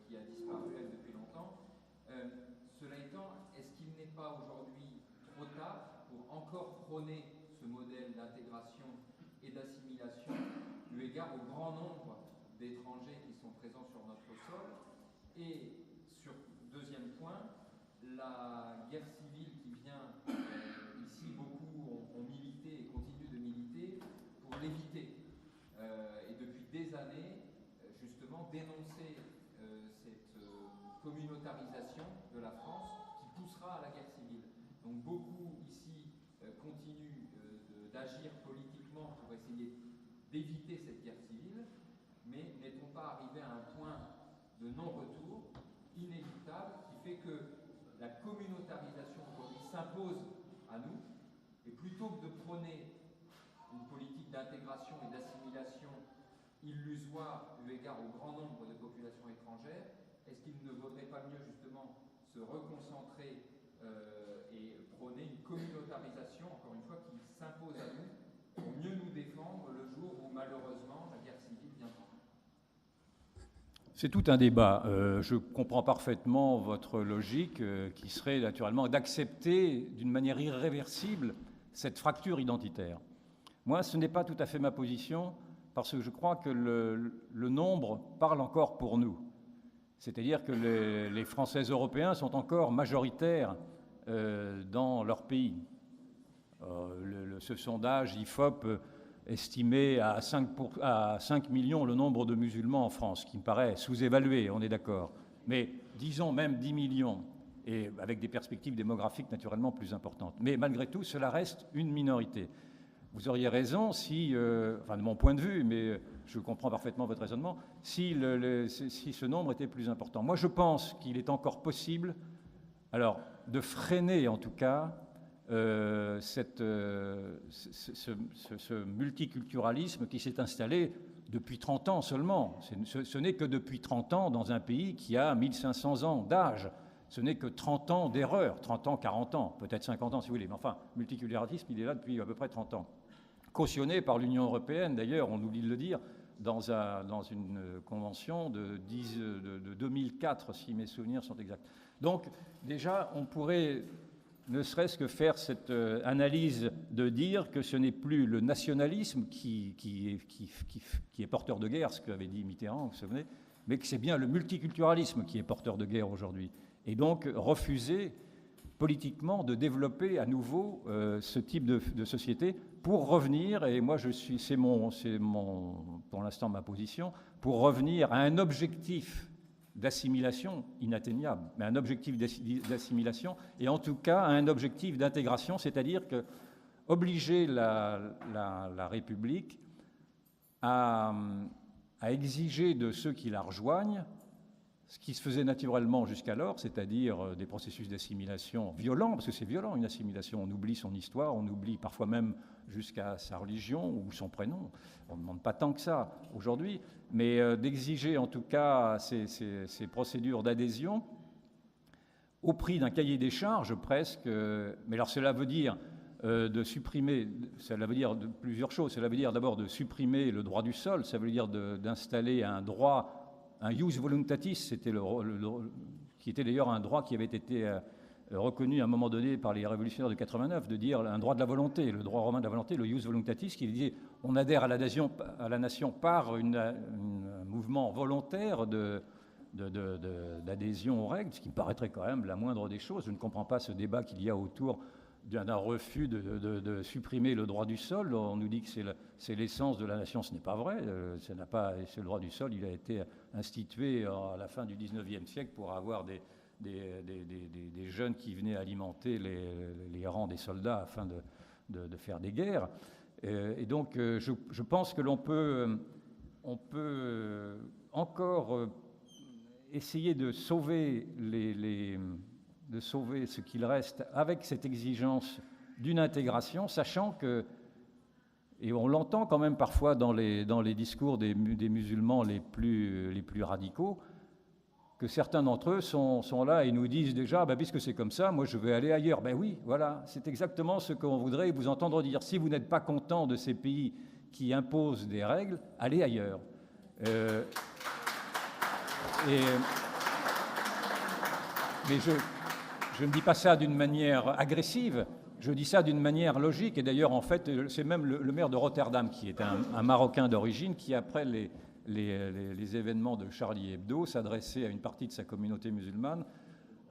qui a disparu depuis longtemps. Cela étant, est-ce qu'il n'est pas aujourd'hui trop tard pour encore prôner ce modèle d'intégration et d'assimilation, eu égard au grand nombre d'étrangers qui sont présents sur notre sol? Et sur deuxième point, la guerre civile qui vient, ici beaucoup ont milité et continuent de militer pour l'éviter. Et depuis des années, justement, dénoncer cette communautarisation de la France qui poussera à la guerre civile. Donc beaucoup ici continuent d'agir politiquement pour essayer d'éviter cette guerre civile, mais n'est-on pas arrivé à un point de non-retour inévitable qui fait que la communautarisation aujourd'hui s'impose à nous, et plutôt que de prôner une politique d'intégration et d'assimilation illusoire eu égard au grand nombre de populations étrangères. Est-ce qu'il ne vaudrait pas mieux justement se reconcentrer et prôner une communautarisation, encore une fois, qui s'impose à nous pour mieux nous défendre le jour où malheureusement la guerre civile viendra? C'est tout un débat. Je comprends parfaitement votre logique qui serait naturellement d'accepter d'une manière irréversible cette fracture identitaire. Moi, ce n'est pas tout à fait ma position parce que je crois que le nombre parle encore pour nous. C'est-à-dire que les Français européens sont encore majoritaires dans leur pays. Ce sondage IFOP estimait à 5 millions le nombre de musulmans en France, qui me paraît sous-évalué, on est d'accord. Mais disons même 10 millions, et avec des perspectives démographiques naturellement plus importantes. Mais malgré tout, cela reste une minorité. Vous auriez raison si, enfin de mon point de vue, mais je comprends parfaitement votre raisonnement, si ce nombre était plus important. Moi, je pense qu'il est encore possible, alors, de freiner en tout cas ce multiculturalisme qui s'est installé depuis 30 ans seulement. Ce n'est que depuis 30 ans dans un pays qui a 1500 ans d'âge. Ce n'est que 30 ans d'erreur, 30 ans, 40 ans, peut-être 50 ans si vous voulez. Mais enfin, le multiculturalisme, il est là depuis à peu près 30 ans. Cautionné par l'Union européenne, d'ailleurs, on oublie de le dire, dans une convention de 2004, si mes souvenirs sont exacts. Donc, déjà, on pourrait ne serait-ce que faire cette analyse de dire que ce n'est plus le nationalisme qui est porteur de guerre, ce qu'avait dit Mitterrand, vous vous souvenez, mais que c'est bien le multiculturalisme qui est porteur de guerre aujourd'hui. Et donc, refuser politiquement de développer à nouveau ce type de société pour revenir, et moi c'est pour l'instant ma position, pour revenir à un objectif d'assimilation inatteignable, mais un objectif d'assimilation et en tout cas un objectif d'intégration, c'est-à-dire que obliger la République à exiger de ceux qui la rejoignent ce qui se faisait naturellement jusqu'alors, c'est-à-dire des processus d'assimilation violents, parce que c'est violent une assimilation, on oublie son histoire, on oublie parfois même jusqu'à sa religion ou son prénom, on ne demande pas tant que ça aujourd'hui, mais d'exiger en tout cas ces procédures d'adhésion au prix d'un cahier des charges presque, mais alors cela veut dire de supprimer, cela veut dire plusieurs choses, cela veut dire d'abord de supprimer le droit du sol, ça veut dire d'installer un droit, un ius voluntatis, qui était d'ailleurs un droit qui avait été reconnu à un moment donné par les révolutionnaires de 89, de dire un droit de la volonté, le droit romain de la volonté, le ius voluntatis, qui disait on adhère à la nation par un mouvement volontaire d'adhésion aux règles, ce qui me paraîtrait quand même la moindre des choses. Je ne comprends pas ce débat qu'il y a autour d'un refus de supprimer le droit du sol. On nous dit que c'est l'essence de la nation, ce n'est pas vrai. C'est le droit du sol, il a été institué à la fin du 19e siècle pour avoir des jeunes qui venaient alimenter les rangs des soldats afin de faire des guerres. Et donc je pense que on peut encore essayer de sauver ce qu'il reste avec cette exigence d'une intégration, sachant que, et on l'entend quand même parfois dans les discours des musulmans les plus radicaux, que certains d'entre eux sont là et nous disent déjà, puisque c'est comme ça, moi je vais aller ailleurs. Ben oui, voilà, c'est exactement ce qu'on voudrait vous entendre dire. Si vous n'êtes pas content de ces pays qui imposent des règles, allez ailleurs. Mais je ne dis pas ça d'une manière agressive, je dis ça d'une manière logique. Et d'ailleurs, en fait, c'est même le maire de Rotterdam, qui est un Marocain d'origine, qui, après les événements de Charlie Hebdo, s'adressait à une partie de sa communauté musulmane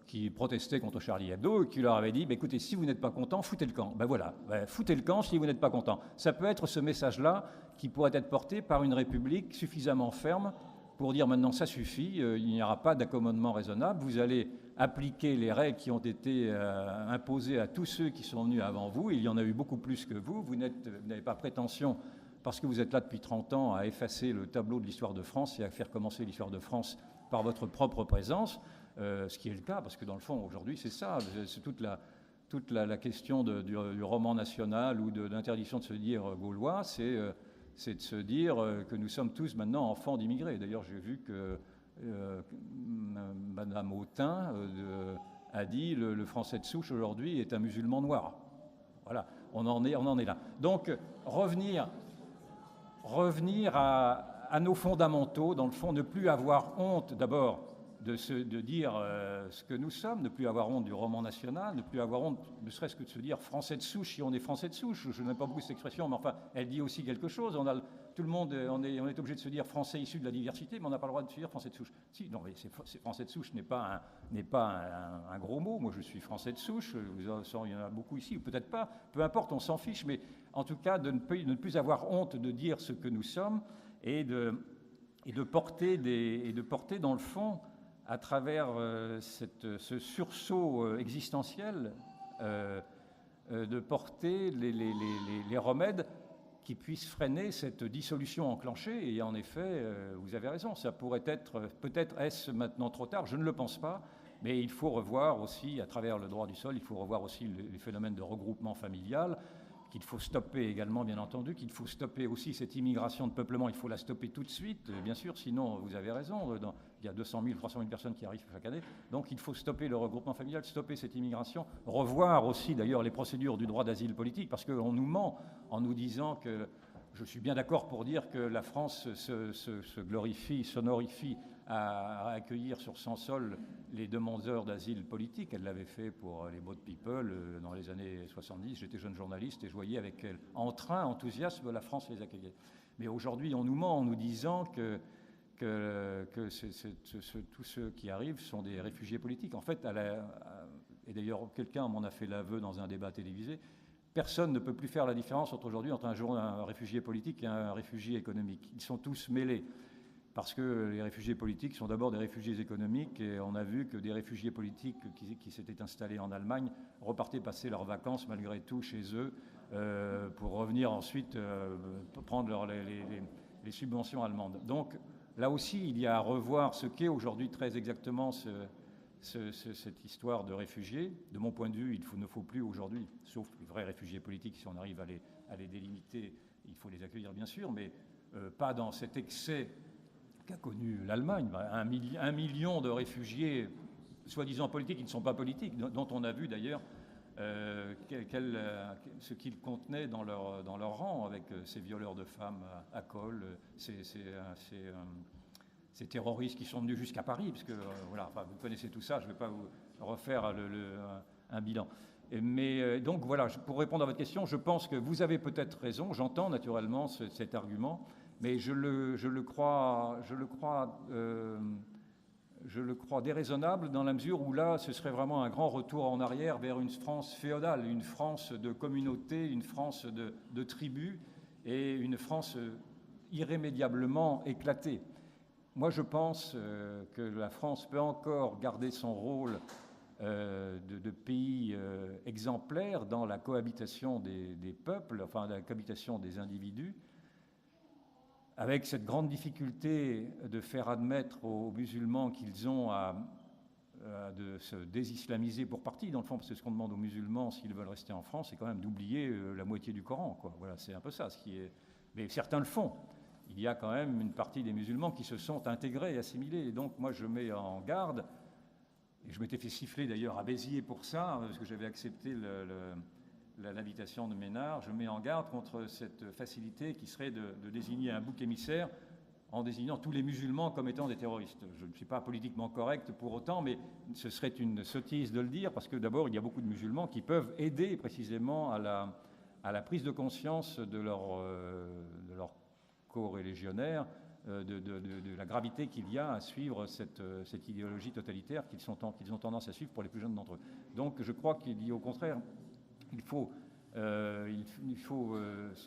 qui protestait contre Charlie Hebdo et qui leur avait dit écoutez, si vous n'êtes pas content, foutez le camp. Voilà, foutez le camp si vous n'êtes pas content. Ça peut être ce message-là qui pourrait être porté par une République suffisamment ferme pour dire maintenant ça suffit, il n'y aura pas d'accommodement raisonnable, vous allez appliquer les règles qui ont été imposées à tous ceux qui sont venus avant vous, il y en a eu beaucoup plus que vous n'avez pas prétention, parce que vous êtes là depuis 30 ans, à effacer le tableau de l'histoire de France et à faire commencer l'histoire de France par votre propre présence, ce qui est le cas, parce que dans le fond, aujourd'hui, c'est ça, c'est toute la question du roman national ou de l'interdiction de se dire gaulois, c'est de se dire que nous sommes tous maintenant enfants d'immigrés. D'ailleurs, j'ai vu que Madame Autain a dit le Français de souche aujourd'hui est un musulman noir. Voilà, on en est là. Donc, revenir à nos fondamentaux, dans le fond, ne plus avoir honte d'abord de dire ce que nous sommes, ne plus avoir honte du roman national, ne plus avoir honte, ne serait-ce que de se dire français de souche, si on est français de souche. Je n'aime pas beaucoup cette expression, mais enfin, elle dit aussi quelque chose. Tout le monde, on est obligé de se dire français issu de la diversité, mais on n'a pas le droit de se dire français de souche. Si, non, mais c'est français de souche n'est pas un gros mot. Moi, je suis français de souche. Il y en a beaucoup ici, ou peut-être pas. Peu importe, on s'en fiche, mais en tout cas, de ne plus avoir honte de dire ce que nous sommes et de porter dans le fond, à travers ce sursaut existentiel, de porter les remèdes qui puissent freiner cette dissolution enclenchée. Et en effet, vous avez raison, ça pourrait être, peut-être est-ce maintenant trop tard, je ne le pense pas, mais il faut revoir aussi, à travers le droit du sol, il faut revoir aussi les phénomènes de regroupement familial, qu'il faut stopper également, bien entendu, qu'il faut stopper aussi cette immigration de peuplement, il faut la stopper tout de suite, bien sûr, sinon, vous avez raison, il y a 200 000, 300 000 personnes qui arrivent chaque année, donc il faut stopper le regroupement familial, stopper cette immigration, revoir aussi d'ailleurs les procédures du droit d'asile politique, parce qu'on nous ment en nous disant que, je suis bien d'accord pour dire que la France se glorifie, s'honorifie à accueillir sur son sol les demandeurs d'asile politique. Elle l'avait fait pour les Boat People dans les années 70. J'étais jeune journaliste et je voyais avec quel enthousiasme la France les accueillait. Mais aujourd'hui, on nous ment en nous disant que tous ceux qui arrivent sont des réfugiés politiques. En fait, et d'ailleurs, quelqu'un m'en a fait l'aveu dans un débat télévisé, personne ne peut plus faire la différence aujourd'hui entre un réfugié politique et un réfugié économique. Ils sont tous mêlés. Parce que les réfugiés politiques sont d'abord des réfugiés économiques, et on a vu que des réfugiés politiques qui s'étaient installés en Allemagne repartaient passer leurs vacances malgré tout chez eux pour revenir ensuite prendre les subventions allemandes. Donc là aussi, il y a à revoir ce qu'est aujourd'hui très exactement cette histoire de réfugiés. De mon point de vue, il ne faut plus aujourd'hui, sauf les vrais réfugiés politiques, si on arrive à les délimiter, il faut les accueillir bien sûr, mais pas dans cet excès qu'a connu l'Allemagne, 1 million de réfugiés soi-disant politiques qui ne sont pas politiques, dont on a vu d'ailleurs ce qu'ils contenaient dans leur rang, avec ces violeurs de femmes à col, ces terroristes qui sont venus jusqu'à Paris, parce que voilà, enfin, vous connaissez tout ça, je ne vais pas vous refaire un bilan. Mais donc voilà, pour répondre à votre question, je pense que vous avez peut-être raison, j'entends naturellement cet argument, mais je le crois déraisonnable dans la mesure où là, ce serait vraiment un grand retour en arrière vers une France féodale, une France de communauté, une France de tribus et une France irrémédiablement éclatée. Moi, je pense que la France peut encore garder son rôle de pays exemplaire dans la cohabitation des peuples, enfin la cohabitation des individus, avec cette grande difficulté de faire admettre aux musulmans qu'ils ont de se désislamiser pour partie, dans le fond, parce que ce qu'on demande aux musulmans s'ils veulent rester en France, c'est quand même d'oublier la moitié du Coran, quoi. Voilà, c'est un peu ça. Mais certains le font. Il y a quand même une partie des musulmans qui se sont intégrés et assimilés. Et donc, moi, je mets en garde, et je m'étais fait siffler d'ailleurs à Béziers pour ça, parce que j'avais accepté l'invitation de Ménard, je mets en garde contre cette facilité qui serait de désigner un bouc émissaire en désignant tous les musulmans comme étant des terroristes. Je ne suis pas politiquement correct pour autant, mais ce serait une sottise de le dire, parce que d'abord, il y a beaucoup de musulmans qui peuvent aider précisément à la prise de conscience de leur co-religionnaires, de la gravité qu'il y a à suivre cette idéologie totalitaire qu'ils ont tendance à suivre pour les plus jeunes d'entre eux. Donc je crois qu'il y a au contraire, il faut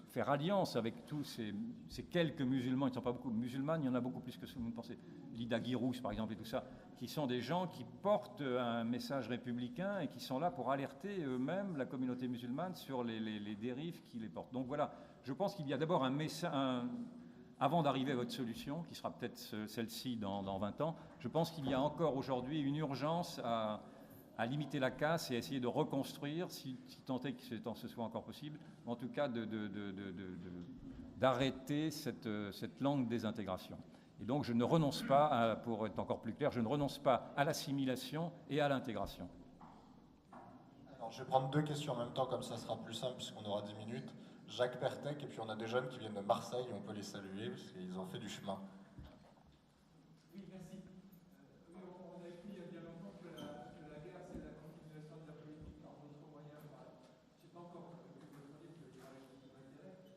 faire alliance avec tous ces quelques musulmans, ils ne sont pas beaucoup musulmans, il y en a beaucoup plus que ce que vous pensez. Lida Guirous, par exemple, et tout ça, qui sont des gens qui portent un message républicain et qui sont là pour alerter eux-mêmes la communauté musulmane sur les dérives qui les portent. Donc voilà, je pense qu'il y a d'abord un message, avant d'arriver à votre solution, qui sera peut-être celle-ci dans 20 ans, je pense qu'il y a encore aujourd'hui une urgence à limiter la casse et à essayer de reconstruire, si tant est que ce soit encore possible, en tout cas d'arrêter cette lente désintégration. Et donc je ne renonce pas, pour être encore plus clair, je ne renonce pas à l'assimilation et à l'intégration. Alors, je vais prendre 2 questions en même temps, comme ça sera plus simple, puisqu'on aura 10 minutes. Jacques Pertec, et puis on a des jeunes qui viennent de Marseille, on peut les saluer, parce qu'ils ont fait du chemin. Oui, merci. On a appris il y a bien longtemps que la guerre, c'est la continuation de la politique par d'autres moyens. Je ne sais pas encore ce que vous voulez dire, je dirais qui m'intéresse.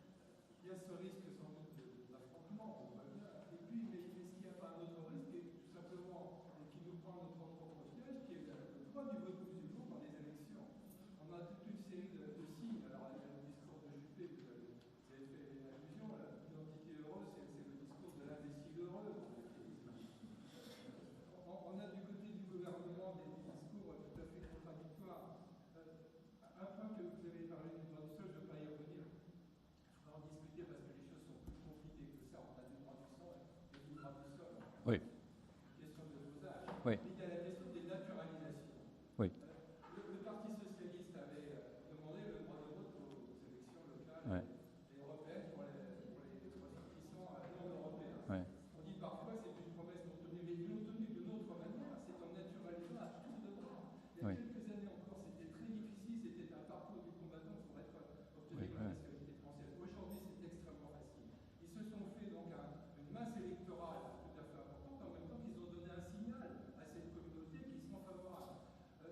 Il y a ce risque sans doute d'affrontement, on va dire. Et puis, mais est-ce qu'il n'y a pas un autre risque, et tout simplement, qui nous prend notre propre piège, qui est le droit du vote musulman dans les élections. On a toute une série de signes. Alors, il y a le discours de Juppé, vous avez fait allusion, l'identité heureuse, c'est le discours de l'imbécile heureux. On a du côté du gouvernement des discours tout à fait contradictoires. Un point que vous avez parlé du droit du sol, je ne vais pas y revenir. Il faudra en discuter parce que les choses sont plus compliquées que ça. On a du droit du sol et du droit du sol. Oui. Question de dosage. Oui. Mais il y a la question des naturalisations. Oui. Le Parti socialiste avait demandé le droit de vote aux élections locales Ouais. et européennes pour les ressortissants non européens. Ouais. On dit parfois c'est une promesse non tenue, mais ils l'ont tenue d'une autre manière, c'est en naturalisant à tour de bras. Il y a Oui. quelques années encore, c'était très difficile, c'était un parcours du combattant pour obtenir la nationalité française. Aujourd'hui, c'est extrêmement facile. Ils se sont fait donc une masse électorale tout à fait importante, en même temps qu'ils ont donné un signal à cette communauté qu'ils sont favorables.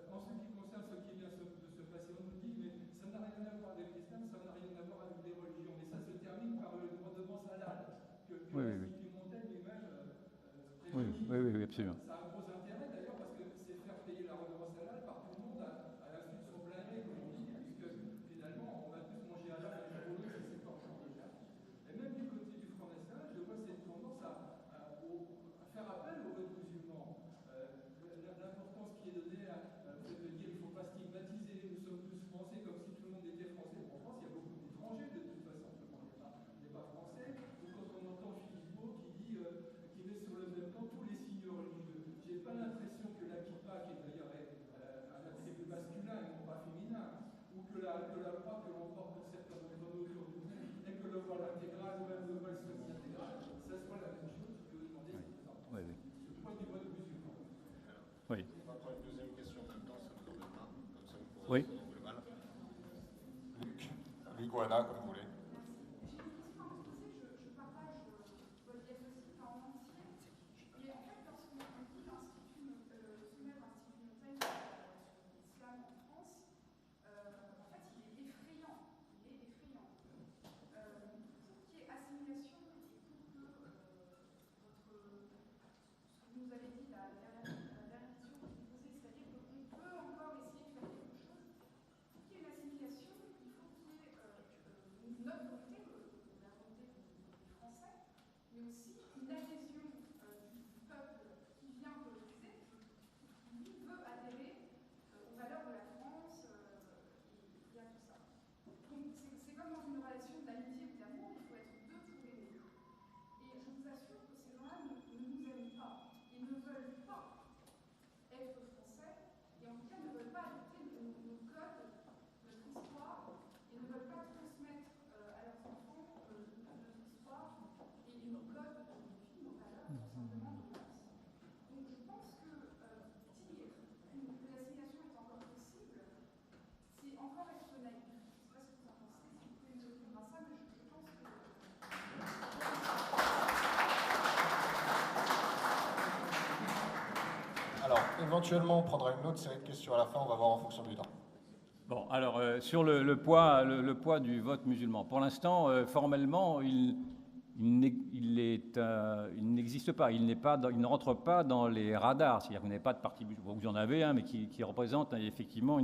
En ce qui concerne ce qui vient de se passer, on nous dit, mais ça n'a rien à voir avec l'islam, ça n'a rien à voir avec les religions. Mais ça se termine par une redevance halal que l'Institut Montaigne lui-même Oui, absolument. Ça a un gros intérêt d'ailleurs parce que c'est faire payer la redevance halal par tout le monde à l'insu de son plein gré, comme on dit, puisque finalement on va tous manger halal à la volée si c'est pas le genre de cas. Et même du côté du Front National, je vois cette tendance à faire appel aux votes musulmans. L'importance qui est donnée à de dire il ne faut pas stigmatiser, nous sommes tous français comme si tout le monde était français. En France, il y a beaucoup d'étrangers de toute façon, tout le monde n'est pas français. Ou quand on entend Philippot qui dit qu'il met sur le même plan tous les signes religieux. J'ai pas l'impression que la kippa, qui est d'ailleurs un attribut masculin et non pas féminin, ou que la croix que l'on porte pour certains d'entre nous autour du monde, et que le voile intégral ou même le voile semi-intégral, ça soit la même chose que demander ce point du vote musulman. Oui. On va prendre une deuxième question en même temps, ça vous embête pas, comme ça vous pourrez Oui. répondre global. Luc ou Anna, comme vous voulez. Je partage votre diagnostic en entier. Mais en fait, lorsqu'on dit l'Institut Montaigne sur l'islam en France, en fait, il est effrayant. Il est effrayant. Pour qu'il y ait assimilation et pour que ce que vous nous avez dit, la dernière question que vous posez, c'est-à-dire qu'on peut encore essayer de faire quelque chose. Pour qu'il y ait une assimilation, il faut qu'il y ait notre volonté, la volonté des Français, mais aussi une adhésion du peuple qui vient coloniser, qui lui veut adhérer aux valeurs de la France, et à tout ça. Donc c'est comme dans une relation d'amitié ou d'amour, il faut être deux pour aimer. Et je vous assure que ces gens-là ne nous aiment pas. Ils ne veulent pas être français, et en tout cas ne veulent pas adopter nos codes, notre histoire, et ne veulent pas transmettre à leurs enfants notre histoire et nos codes, nos vies, nos valeurs, tout simplement de France. Donc je pense que dire que l'assimilation est encore possible, c'est encore être naïf. Je ne sais pas ce que vous en pensez, si vous pouvez me répondre à ça, mais je pense que... Alors, éventuellement, on prendra une autre série de questions à la fin, on va voir en fonction du temps. Bon, alors sur le poids du vote musulman, pour l'instant, formellement, il n'existe pas. Il ne rentre pas dans les radars. C'est-à-dire qu'il n'y a pas de parti musulman. Vous en avez un, mais qui représente effectivement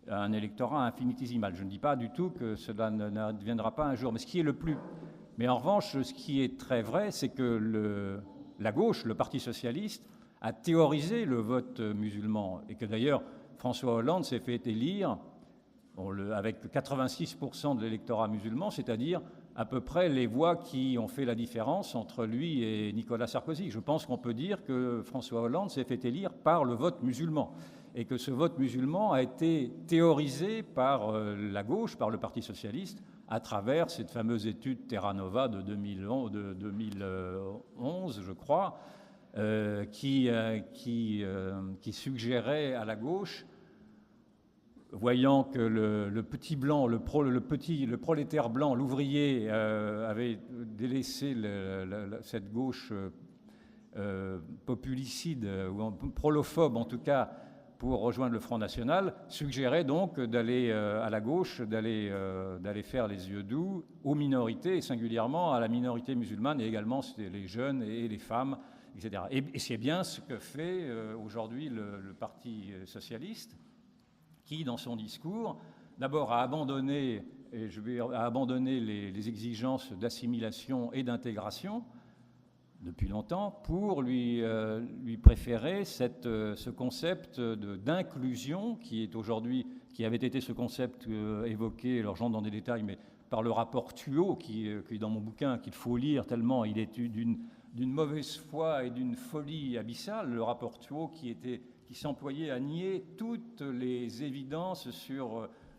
un électorat infinitésimal. Je ne dis pas du tout que cela n'adviendra pas un jour. Mais ce qui est mais en revanche, ce qui est très vrai, c'est que la gauche, le Parti socialiste, a théorisé le vote musulman et que d'ailleurs François Hollande s'est fait élire avec 86% de l'électorat musulman, c'est-à-dire à peu près les voix qui ont fait la différence entre lui et Nicolas Sarkozy. Je pense qu'on peut dire que François Hollande s'est fait élire par le vote musulman et que ce vote musulman a été théorisé par la gauche, par le Parti socialiste, à travers cette fameuse étude Terra Nova de 2011, je crois, qui suggérait à la gauche, voyant que le petit blanc, le prolétaire blanc, l'ouvrier, avait délaissé cette gauche populicide, ou prolophobe en tout cas, pour rejoindre le Front National, suggérait donc d'aller à la gauche, d'aller faire les yeux doux aux minorités, et singulièrement à la minorité musulmane, et également les jeunes et les femmes, etc. Et c'est bien ce que fait aujourd'hui le Parti socialiste, qui, dans son discours, d'abord a abandonné les exigences d'assimilation et d'intégration depuis longtemps pour lui préférer ce concept d'inclusion qui avait été ce concept évoqué, alors j'entre dans des détails, mais par le rapport Thuot, qui est dans mon bouquin, qu'il faut lire tellement il est d'une mauvaise foi et d'une folie abyssale, le rapport Thuot qui s'employait à nier toutes les évidences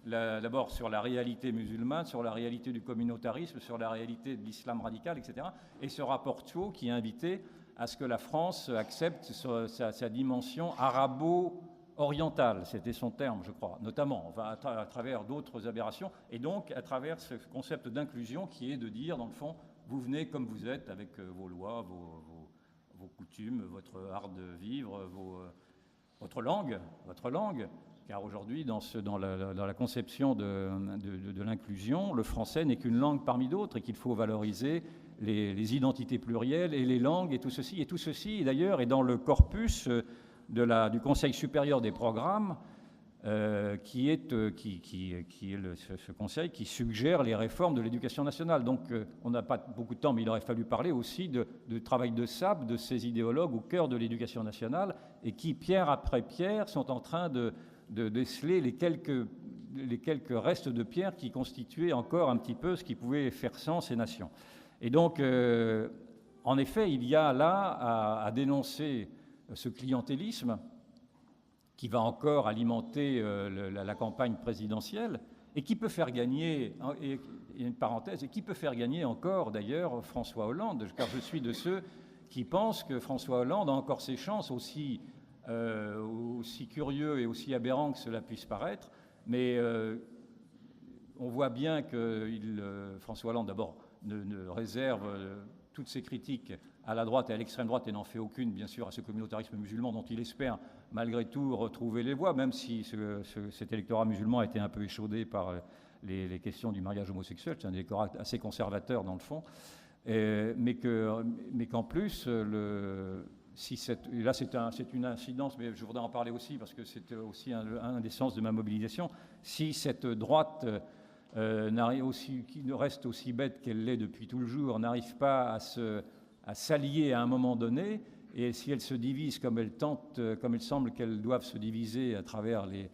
d'abord sur la réalité musulmane, sur la réalité du communautarisme, sur la réalité de l'islam radical, etc. Et ce rapport Thuot qui invitait à ce que la France accepte sa dimension arabo-orientale, c'était son terme, je crois, notamment à travers d'autres aberrations, et donc à travers ce concept d'inclusion qui est de dire, dans le fond, vous venez comme vous êtes, avec vos lois, vos coutumes, votre art de vivre, votre langue, car aujourd'hui, dans la conception de l'inclusion, le français n'est qu'une langue parmi d'autres et qu'il faut valoriser les identités plurielles et les langues et tout ceci. Et tout ceci, d'ailleurs, est dans le corpus du Conseil supérieur des programmes, qui est ce conseil qui suggère les réformes de l'éducation nationale. Donc, on n'a pas beaucoup de temps, mais il aurait fallu parler aussi du travail de sape de ces idéologues au cœur de l'éducation nationale et qui, pierre après pierre, sont en train de déceler les quelques restes de pierre qui constituaient encore un petit peu ce qui pouvait faire sens ces nations. Et donc, en effet, il y a là à dénoncer ce clientélisme qui va encore alimenter la campagne présidentielle et qui peut faire gagner, et une parenthèse, et qui peut faire gagner encore d'ailleurs François Hollande, car je suis de ceux qui pensent que François Hollande a encore ses chances, aussi curieux et aussi aberrant que cela puisse paraître, mais on voit bien que François Hollande d'abord ne réserve toutes ses critiques à la droite et à l'extrême droite et n'en fait aucune, bien sûr, à ce communautarisme musulman dont il espère malgré tout retrouver les voies, même si cet électorat musulman a été un peu échaudé par les questions du mariage homosexuel. C'est un électorat assez conservateur dans le fond, mais qu'en plus, là c'est une incidence, mais je voudrais en parler aussi parce que c'est aussi un des sens de ma mobilisation. Si cette droite qui reste aussi bête qu'elle l'est depuis toujours, n'arrive pas à s'allier à un moment donné, et si elle se divise comme il semble qu'elles doivent se diviser à travers les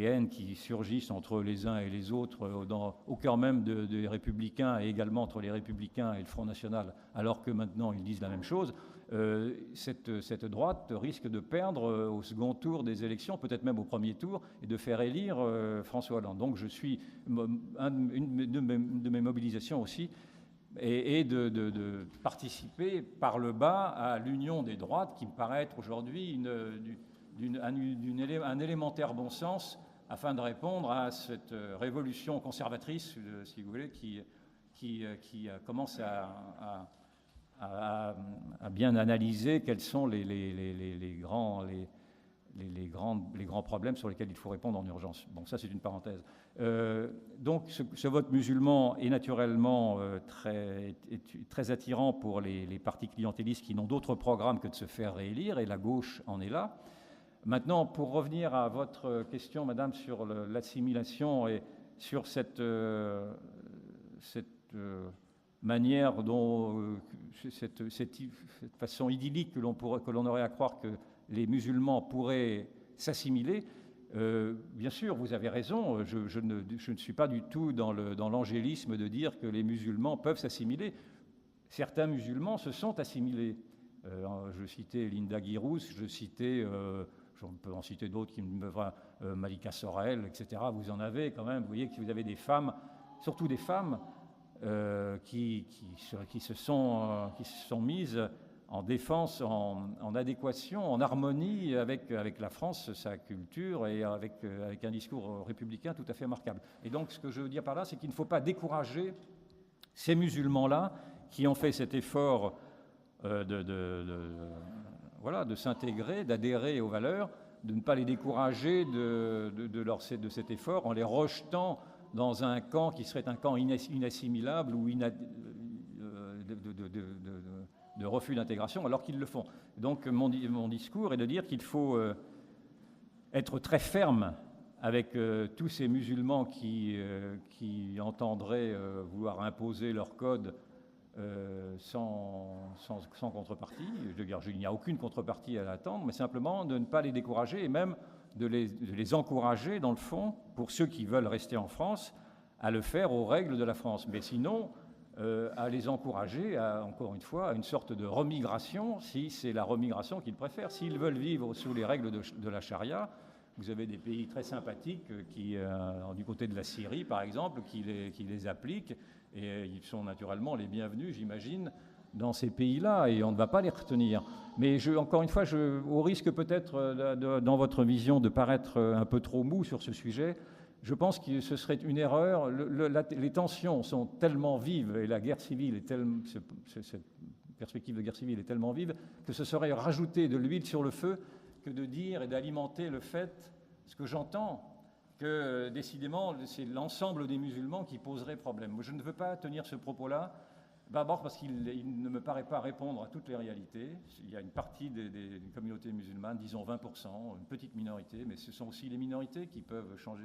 haines qui surgissent entre les uns et les autres au cœur même des Républicains, et également entre les Républicains et le Front National, alors que maintenant ils disent la même chose, cette droite risque de perdre au second tour des élections, peut-être même au premier tour, et de faire élire François Hollande. Donc je suis une de mes mobilisations aussi, et de participer par le bas à l'union des droites, qui me paraît être aujourd'hui un élémentaire bon sens afin de répondre à cette révolution conservatrice, si vous voulez, qui commence à bien analyser quels sont les grands problèmes sur lesquels il faut répondre en urgence. Bon, ça c'est une parenthèse. Donc ce vote musulman est naturellement très attirant pour les partis clientélistes qui n'ont d'autre programme que de se faire réélire, et la gauche en est là. Maintenant, pour revenir à votre question, madame, sur l'assimilation et sur cette manière dont, cette façon idyllique que l'on aurait à croire que les musulmans pourraient s'assimiler, bien sûr, vous avez raison, je ne suis pas du tout dans l'angélisme de dire que les musulmans peuvent s'assimiler. Certains musulmans se sont assimilés. Je citais Linda Guirous, je peux en citer d'autres qui me Malika Sorel, etc. Vous en avez quand même, vous voyez que vous avez des femmes surtout des femmes, qui se sont mises en défense, en adéquation, en harmonie avec la France, sa culture, et avec un discours républicain tout à fait remarquable. Et donc, ce que je veux dire par là, c'est qu'il ne faut pas décourager ces musulmans-là qui ont fait cet effort de s'intégrer, d'adhérer aux valeurs, de ne pas les décourager de cet effort en les rejetant dans un camp qui serait un camp inassimilable ou de refus d'intégration, alors qu'ils le font. Donc mon discours est de dire qu'il faut être très ferme avec tous ces musulmans qui entendraient vouloir imposer leur code sans contrepartie. Il n'y a aucune contrepartie à l'attendre, mais simplement de ne pas les décourager et même de les encourager, dans le fond, pour ceux qui veulent rester en France, à le faire aux règles de la France. Mais sinon, à les encourager, encore une fois, à une sorte de remigration, si c'est la remigration qu'ils préfèrent. S'ils veulent vivre sous les règles de la charia, vous avez des pays très sympathiques du côté de la Syrie, par exemple, qui les appliquent, et ils sont naturellement les bienvenus, j'imagine, dans ces pays-là, et on ne va pas les retenir. Mais encore une fois, au risque peut-être dans votre vision de paraître un peu trop mou sur ce sujet, je pense que ce serait une erreur. Les tensions sont tellement vives et la guerre civile cette perspective de guerre civile est tellement vive que ce serait rajouter de l'huile sur le feu que de dire et d'alimenter le fait, ce que j'entends, que décidément c'est l'ensemble des musulmans qui poserait problème. Moi, je ne veux pas tenir ce propos-là, d'abord parce qu'il ne me paraît pas répondre à toutes les réalités. Il y a une partie des communautés musulmanes, disons 20%, une petite minorité, mais ce sont aussi les minorités qui peuvent changer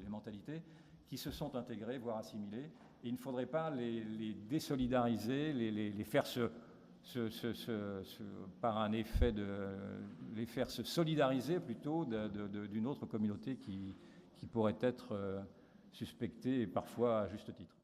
les mentalités, qui se sont intégrées, voire assimilées. Et il ne faudrait pas les désolidariser, les faire par un effet les faire se solidariser plutôt d'une autre communauté qui pourrait être suspectée, et parfois à juste titre.